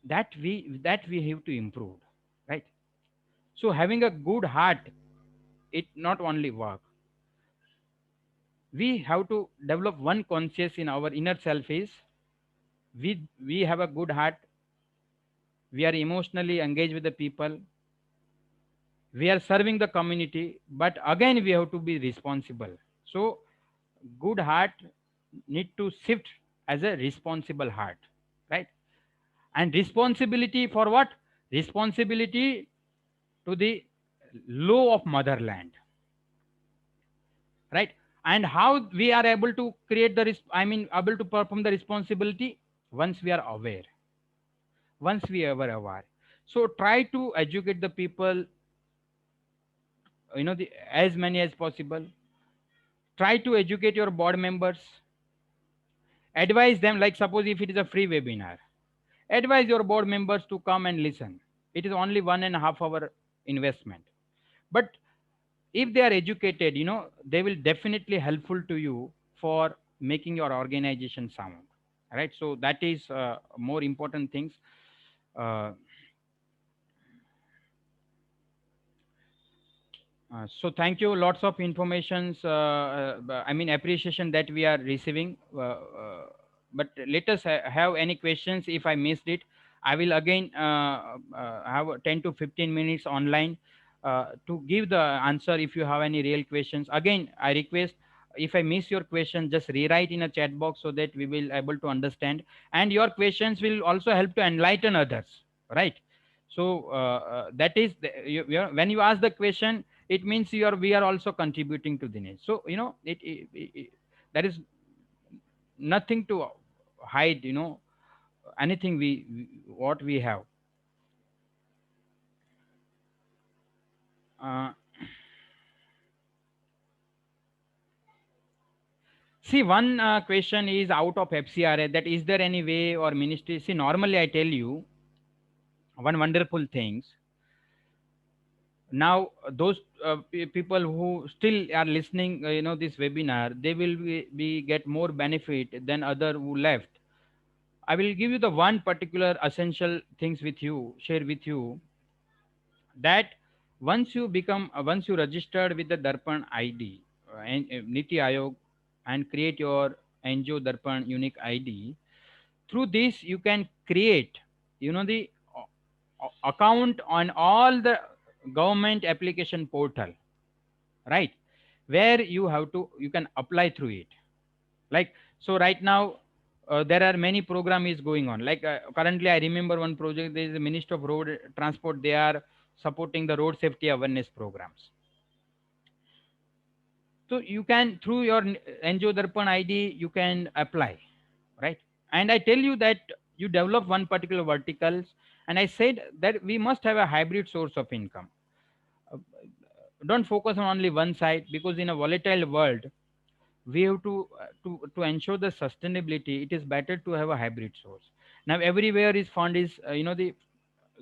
that we have to improve, right. So having a good heart, it not only work. We have to develop one conscious in our inner self is, we have a good heart, we are emotionally engaged with the people, we are serving the community, but again we have to be responsible. So good heart need to shift as a responsible heart, right. And responsibility for what? Responsibility to the law of motherland, right. And how we are able to create able to perform the responsibility? Once we are aware, once we are aware. So try to educate the people, as many as possible. Try to educate your board members, advise them. Like suppose if it is a free webinar, advise your board members to come and listen. It is only 1.5 hour investment, but if they are educated, they will definitely helpful to you for making your organization sound, right. So that is more important things. uh, so thank you, lots of informations, appreciation that we are receiving, but let us have any questions. If I missed it, I will again have 10 to 15 minutes online to give the answer. If you have any real questions, again I request, if I miss your question, just rewrite in a chat box so that we will able to understand, and your questions will also help to enlighten others, right. So that is when you ask the question, it means we are also contributing to the niche. So there is nothing to hide, anything what we have. uh, See, one question is out of FCRA, that is there any way or ministry? See, normally I tell you one wonderful things. Now those people who still are listening, this webinar, they will get more benefit than other who left. I will give you the one particular essential things with you, share with you, that once you registered with the Darpan ID, and Niti Ayog, and create your NGO Darpan unique ID, through this you can create, the account on all the government application portal, right, where you can apply through it. Like So right now, there are many program is going on. Like currently, I remember one project. There is the Minister of Road Transport. They are supporting the road safety awareness programs. So you can through your NGO Darpan ID, you can apply, right? And I tell you that you develop one particular verticals, and I said that we must have a hybrid source of income. Uh, don't focus on only one side, because in a volatile world, we have to ensure the sustainability. It is better to have a hybrid source. Now everywhere is fund is the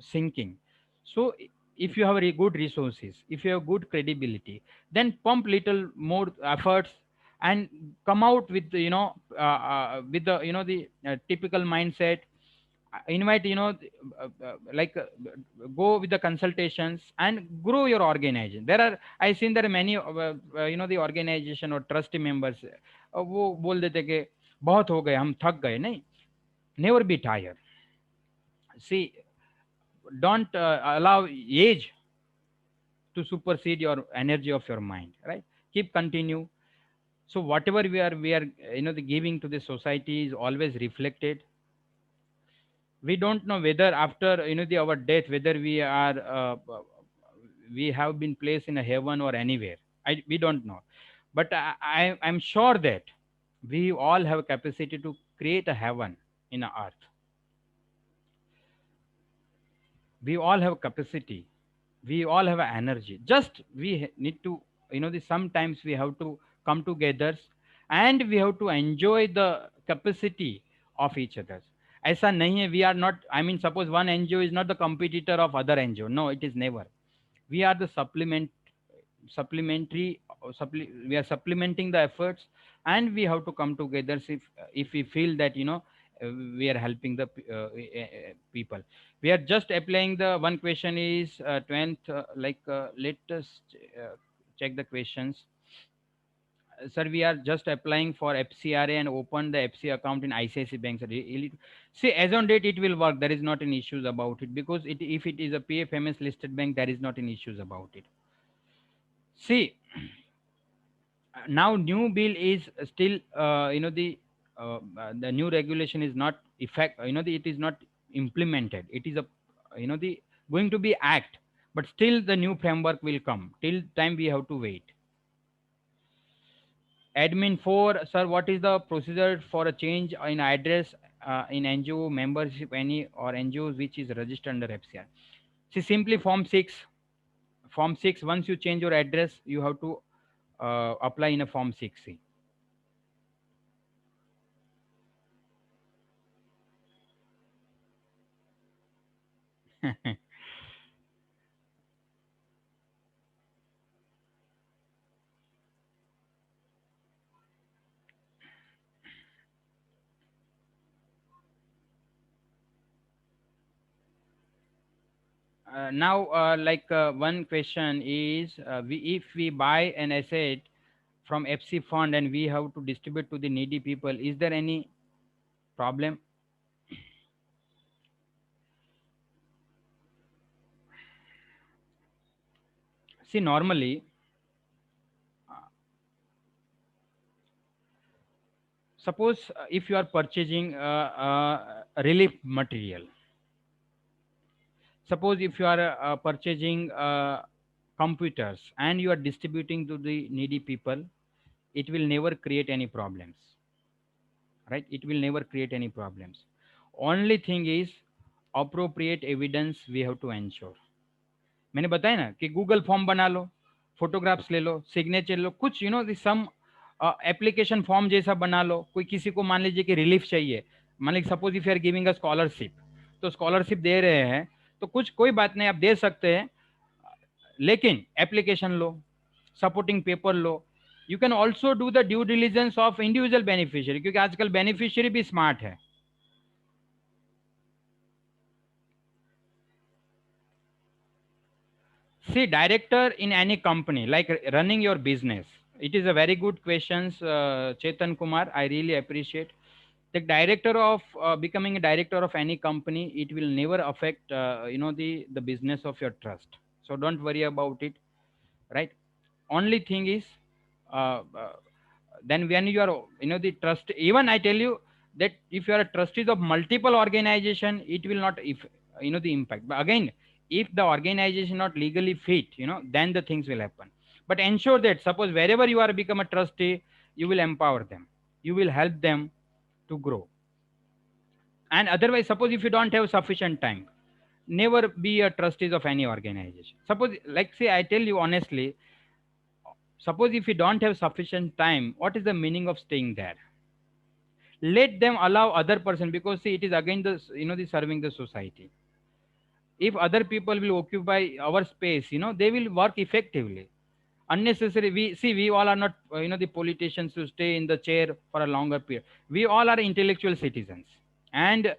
sinking. So if you have good resources, if you have good credibility, then pump little more efforts and come out with with the typical mindset. Invite like go with the consultations and grow your organization. There are, I seen there are many the organization or trustee members, वो बोल देते कि बहुत हो गए, हम थक गए. नहीं, never be tired. See, don't allow age to supersede your energy of your mind, right? Keep continue. So whatever we are the giving to the society is always reflected. We don't know whether after our death, whether we have been placed in a heaven or anywhere. We don't know, but I'm sure that we all have capacity to create a heaven in a earth. We all have capacity, we all have energy. Just need to sometimes we have to come together, and we have to enjoy the capacity of each other. ऐसा नहीं है, we are not, I mean, suppose one NGO is not the competitor of other NGO. No, it is never. We are the supplementary we are supplementing the efforts, and we have to come together if we feel that we are helping the people. We are just applying the one question is 20th, let us check the questions. Sir, we are just applying for FCRA and open the FC account in ICICI Bank, sir. See, as on date, it will work. There is not an issues about it, because if it is a PFMS listed bank, there is not an issues about it. See, now new bill is still the new regulation is not effect, it is not implemented. It is a the going to be act, but still the new framework will come. Till time we have to wait. Admin 4, sir, what is the procedure for a change in address in NGO membership, any or NGOs which is registered under FCR? See, simply form 6. Form 6, once you change your address, you have to apply in a form 6C. Now, one question is, if we buy an asset from FC fund and we have to distribute to the needy people, is there any problem? See, normally, suppose if you are purchasing relief material, suppose if you are purchasing computers and you are distributing to the needy people, it will never create any problems, right? It will never create any problems. Only thing is appropriate evidence we have to ensure. मैंने बताया ना कि Google form बना लो, photographs ले लो, signature लो, कुछ some application form जैसा बना लो. कोई किसी को मान लीजिए कि रिलीफ चाहिए, मान लीजिए suppose if you are giving a scholarship, तो स्कॉलरशिप दे रहे हैं, तो कुछ कोई बात नहीं, आप दे सकते हैं, लेकिन application low, supporting paper low. You can also do the due diligence of individual beneficiary, क्योंकि आजकल बेनिफिशियरी भी स्मार्ट है. See, director in any company, like running your business. It is a very good questions, Chetan Kumar. I really appreciate. The director of becoming a director of any company, it will never affect the business of your trust. So don't worry about it, right? Only thing is, uh, uh, then when you are, the trust, even I tell you that if you are a trustees of multiple organization, it will not, if the impact. But again, if the organization not legally fit, then the things will happen. But ensure that, suppose wherever you are become a trustee, you will empower them, you will help them to grow. And otherwise, suppose if you don't have sufficient time, never be a trustees of any organization. Suppose, like say, I tell you honestly, suppose if you don't have sufficient time, what is the meaning of staying there? Let them allow other person, because see, it is again the, the serving the society. If other people will occupy our space, they will work effectively. Unnecessary, we see, we all are not the politicians to stay in the chair for a longer period. We all are intellectual citizens, and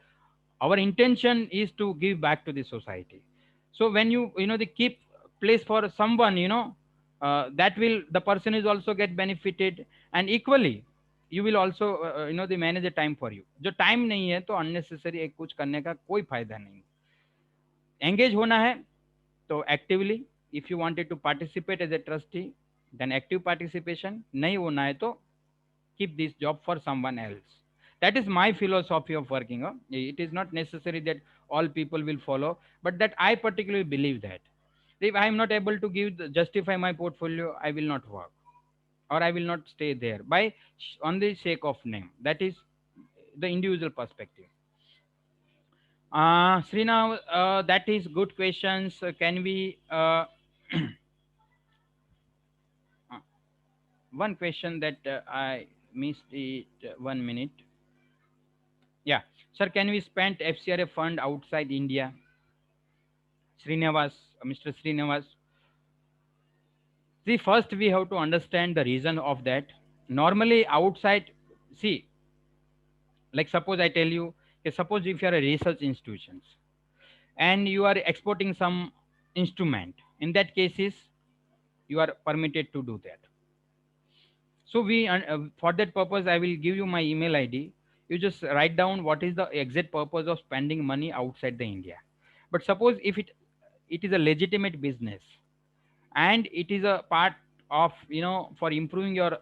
our intention is to give back to the society. So when you know the keep place for someone, that will, the person is also get benefited, and equally you will also the manage the time for you. जो time नहीं है तो unnecessary एक कुछ करने का कोई फायदा नहीं. Engage होना है तो actively, if you wanted to participate as a trustee, then active participation. नहीं होना है तो keep this job for someone else. That is my philosophy of working. It is not necessary that all people will follow, but that I particularly believe that if I am not able to justify my portfolio, I will not work, or I will not stay there by on the sake of name. That is the individual perspective. Srina, that is good questions. Can we uh, one question that I missed it. 1 minute. Yeah, sir. Can we spend FCRA fund outside India? Srinivas, Mr. Srinivas. See, first we have to understand the reason of that. Normally, outside, see, like suppose I tell you, okay, suppose if you are a research institutions and you are exporting some instrument, in that cases, you are permitted to do that. So for that purpose, I will give you my email ID. You just write down what is the exact purpose of spending money outside the India. But suppose if it is a legitimate business, and it is a part of, for improving your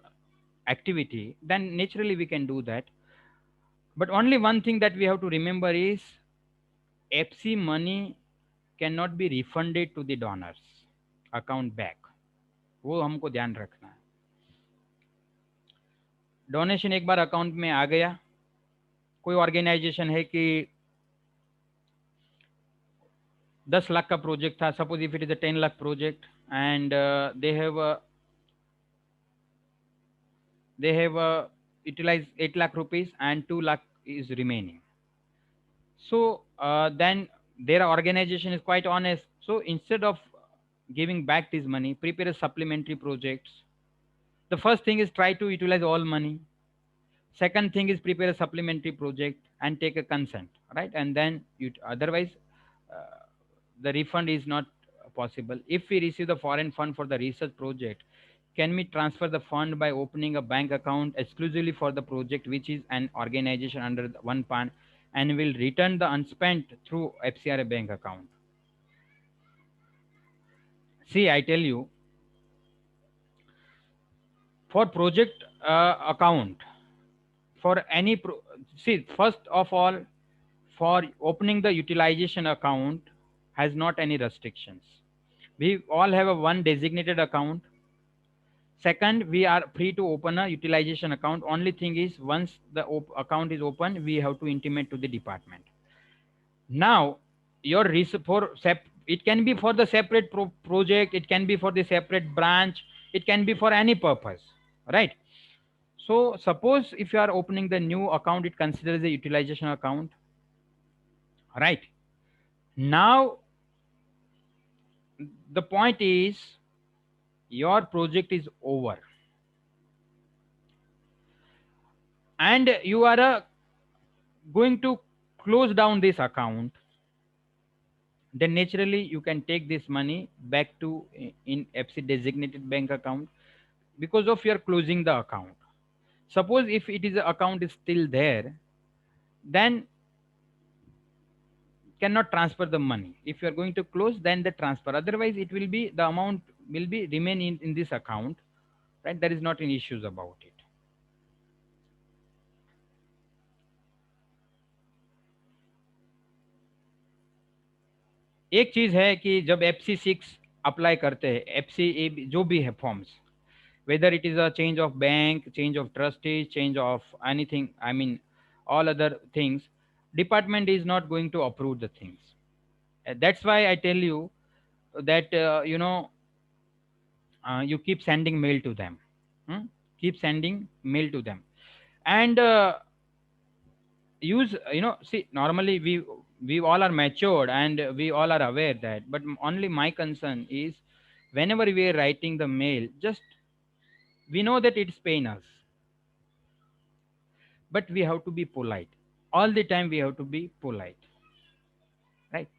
activity, then naturally we can do that. But only one thing that we have to remember is FC money cannot be refunded to the donors account back. वो हमको ध्यान रखना है. Donation एक बार account में आ गया, कोई organisation है कि 10 लाख का प्रोजेक्ट था, suppose if it is a 10 lakh project, and they have utilized 8 lakh rupees and 2 lakh is remaining. So then their organization is quite honest. So instead of giving back this money, prepare a supplementary projects. The first thing is try to utilize all money. Second thing is prepare a supplementary project and take a consent, right? And then otherwise the refund is not possible. If we receive the foreign fund for the research project, can we transfer the fund by opening a bank account exclusively for the project, which is an organization under one PAN, and will return the unspent through FCRA bank account? See, I tell you, for project account, for any see, first of all, for opening the utilization account has not any restrictions. We all have a one designated account. Second, we are free to open a utilization account. Only thing is, once the account is open, we have to intimate to the department. Now, your it can be for the separate project, it can be for the separate branch, it can be for any purpose, right? So suppose if you are opening the new account, it considers the utilization account, right? Now, the point is, your project is over and you are going to close down this account, then naturally you can take this money back to in FC designated bank account because of your closing the account. Suppose if it is account is still there, then cannot transfer the money. If you are going to close, then the transfer. Otherwise, it will be the amount will be remain in this account, right? There is not any issues about it. एक चीज है कि जब FC6 apply करते हैं, FC जो भी है forms, whether it is a change of bank, change of trustees, change of anything, I mean all other things, department is not going to approve the things. That's why I tell you that you keep sending mail to them. Hmm? Keep sending mail to them, and use, see, normally we all are matured and we all are aware that, but only my concern is whenever we are writing the mail, just we know that it's pain us, but we have to be polite. All the time we have to be polite, right?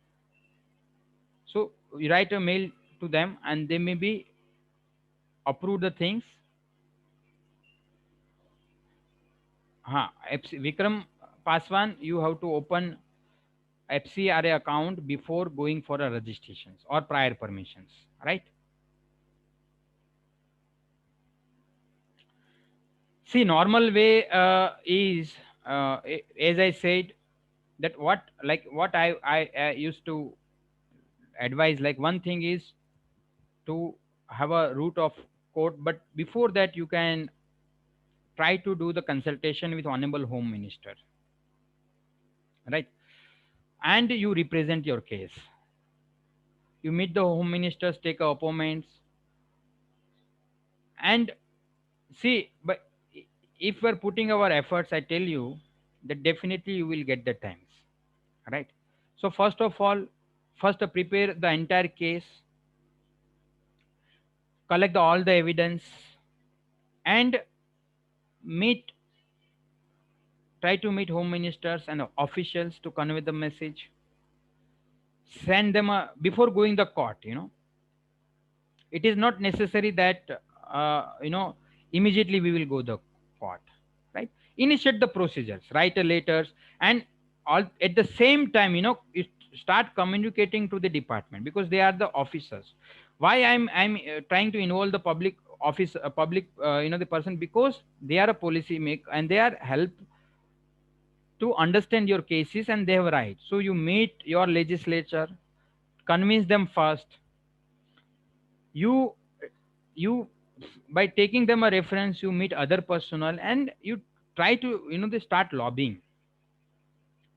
So you write a mail to them and they may be approve the things. Vikram Paswan, you have to open FCRA account before going for a registrations or prior permissions, right? See, normal way is as I said, that what I used to advise. Like, one thing is to have a route of court, but before that you can try to do the consultation with honorable home minister, right? And you represent your case. You meet the home ministers, take appointments, and see. But if we're putting our efforts, I tell you that definitely you will get the times, right? So first of all, first prepare the entire case, collect all the evidence, and meet try to meet home ministers and officials to convey the message. Send them before going the court. It is not necessary that immediately we will go the court, right? Initiate the procedures, write a letters, and all at the same time, start communicating to the department, because they are the officers. Why I'm trying to involve the public office, public, the person, because they are a policy make and they are help to understand your cases, and they have right. So you meet your legislature, convince them first. You you by taking them a reference, you meet other personnel, and you try to, they start lobbying,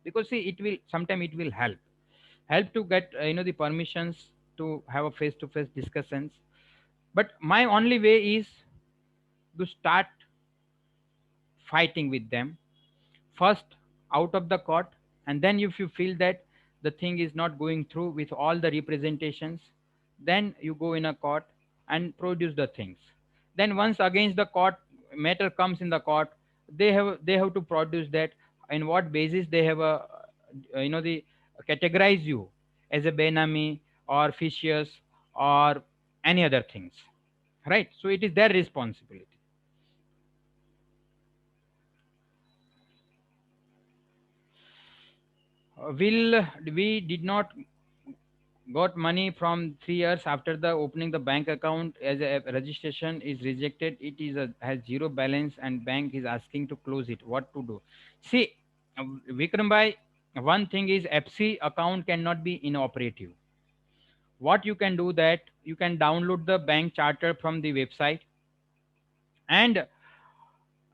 because see, it will sometime it will help to get the permissions to have a face to face discussions. But my only way is to start fighting with them first out of the court, and then if you feel that the thing is not going through with all the representations, then you go in a court and produce the things. Then once against the court matter comes in the court, they have to produce that in what basis they have a, the categorize you as a benami or fictitious or any other things, right? So it is their responsibility. Will we did not got money from 3 years after the opening the bank account, as a registration is rejected, it is has zero balance and bank is asking to close it, what to do? See, Vikram bhai, one thing is FC account cannot be inoperative. What you can do, that you can download the bank charter from the website, and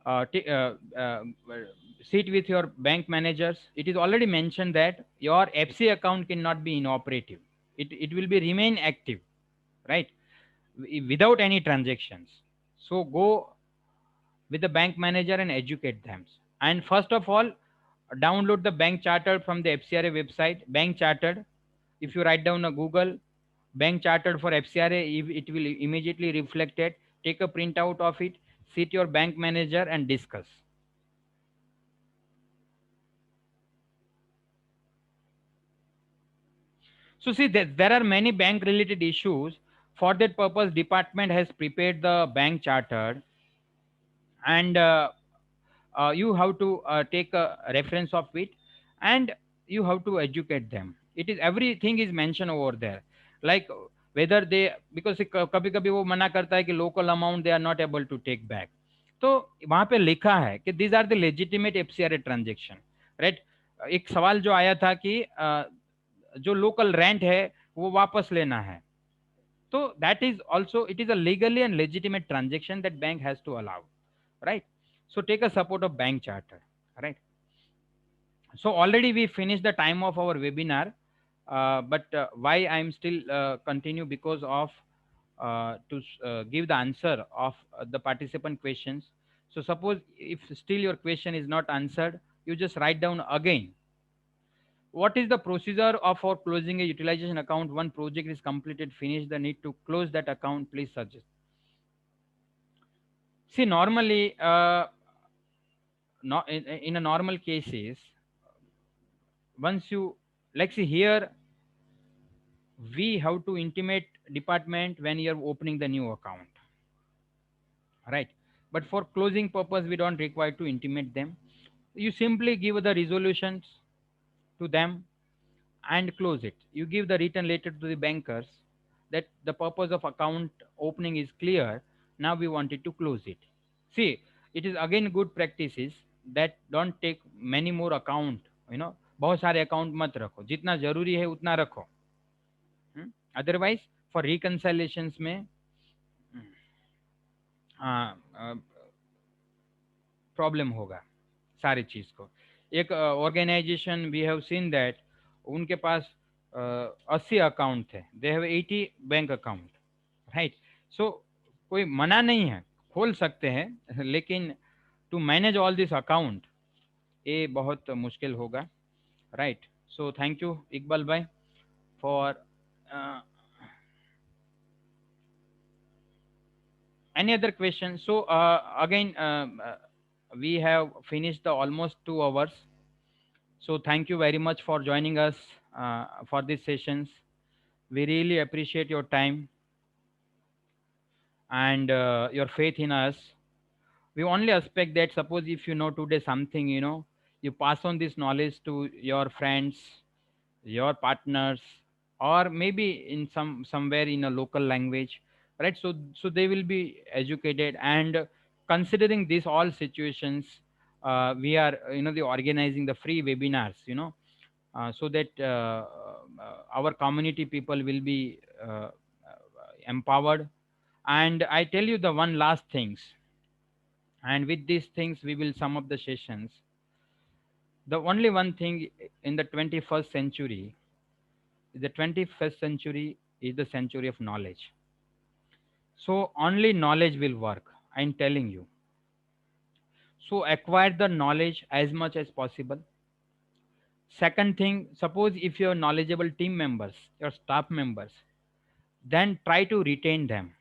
uh, t- uh, uh, sit with your bank managers. It is already mentioned that your FC account cannot be inoperative. It will be remain active, right? Without any transactions. So go with the bank manager and educate them. And first of all, download the bank charter from the FCRA website. Bank chartered. If you write down a Google bank chartered for FCRA, it will immediately reflect it. Take a printout of it. Sit your bank manager and discuss. So see that there are many bank related issues. For that purpose, department has prepared the bank charter, and you have to take a reference of it, and you have to educate them. It is everything is mentioned over there, like whether they, because कभी कभी वो मना करता है कि local amount they are not able to take back, तो वहां पे लिखा है कि these are the legitimate FCRA transaction, right? एक सवाल जो आया था कि जो लोकल रेंट है वो वापस लेना है, तो that is also, it is a legally and legitimate transaction that bank has to allow, right? So take a support of bank charter, right? So already we finished the time of our webinar, but why I'm still continue, because of give the answer of the participant questions. So suppose if still your question is not answered, you just write down again. What is the procedure of for closing a utilization account? One project is completed, finish the need to close that account, please suggest. See, normally, no, in a normal cases, once you, like, see here, we have to intimate department when you're opening the new account, right? But for closing purpose, we don't require to intimate them. You simply give the resolutions to them and close it. You give the written letter to the bankers that the purpose of account opening is clear. Now we wanted to close it. See, it is again good practices that don't take many more account. You know, बहुत सारे account मत रखो, जितना जरूरी है उतना रखो. Otherwise for रिकनसाइलेशंस में प्रॉब्लम होगा सारी चीज को. एक organisation we have seen that उनके पास 80 अकाउंट थे, they have 80 bank account, right? So कोई मना नहीं है, खोल सकते हैं, लेकिन to manage all this account ये बहुत मुश्किल होगा, right? So thank you Iqbal भाई for any other question. So again we have finished the almost 2 hours. So thank you very much for joining us for these sessions. We really appreciate your time and your faith in us. We only expect that suppose if you know today something, you pass on this knowledge to your friends, your partners, or maybe in somewhere in a local language, right? So they will be educated. And considering these all situations, we are the organizing the free webinars, so that our community people will be empowered. And I tell you the one last things, and with these things we will sum up the sessions. The only one thing in the 21st century, the 21st century is the century of knowledge. So only knowledge will work, I'm telling you. So acquire the knowledge as much as possible. Second thing, suppose if you're knowledgeable team members, your staff members, then try to retain them.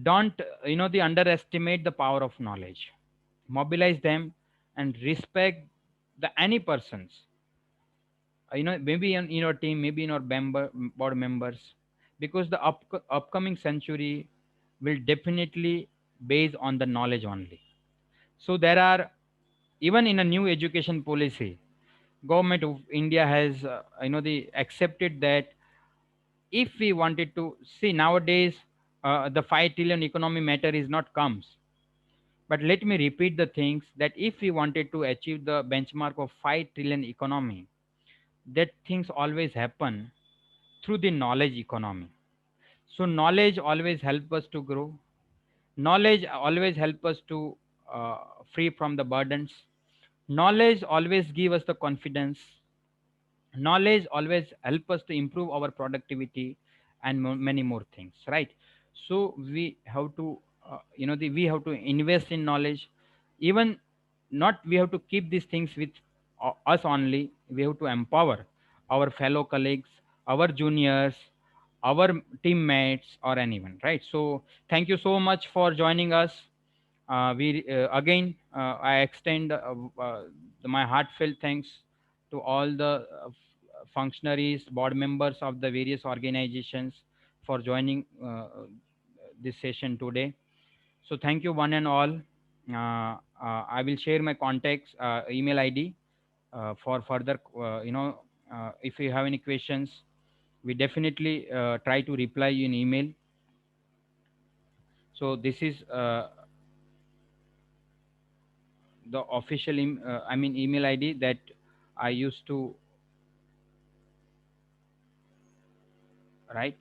Don't the underestimate the power of knowledge. Mobilize them and respect the any persons, maybe in your team, maybe in our board members, because the upcoming century will definitely base on the knowledge only. So there are, even in a new education policy, government of India has the accepted that if we wanted to see nowadays, the 5 trillion economy matter is not comes. But let me repeat the things, that if we wanted to achieve the benchmark of 5 trillion economy, that things always happen through the knowledge economy. So knowledge always help us to grow. Knowledge always help us to uh, free from the burdens. Knowledge always give us the confidence. Knowledge always help us to improve our productivity and many more things, right? So we have to we have to invest in knowledge. Even not we have to keep these things with us only, we have to empower our fellow colleagues, our juniors, our teammates, or anyone, right? So thank you so much for joining us. We again I extend my heartfelt thanks to all the functionaries, board members of the various organizations for joining this session today. So thank you one and all. I will share my contacts, email ID for further. If you have any questions, we definitely try to reply you in email. So this is the official email ID that I used to right?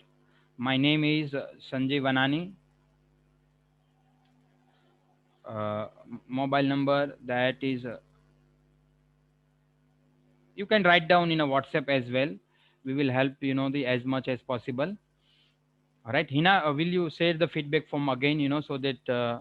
My name is Sanjay Vanani. Mobile number that is you can write down in a WhatsApp as well. We will help the as much as possible. All right, Hina, will you share the feedback from again, so that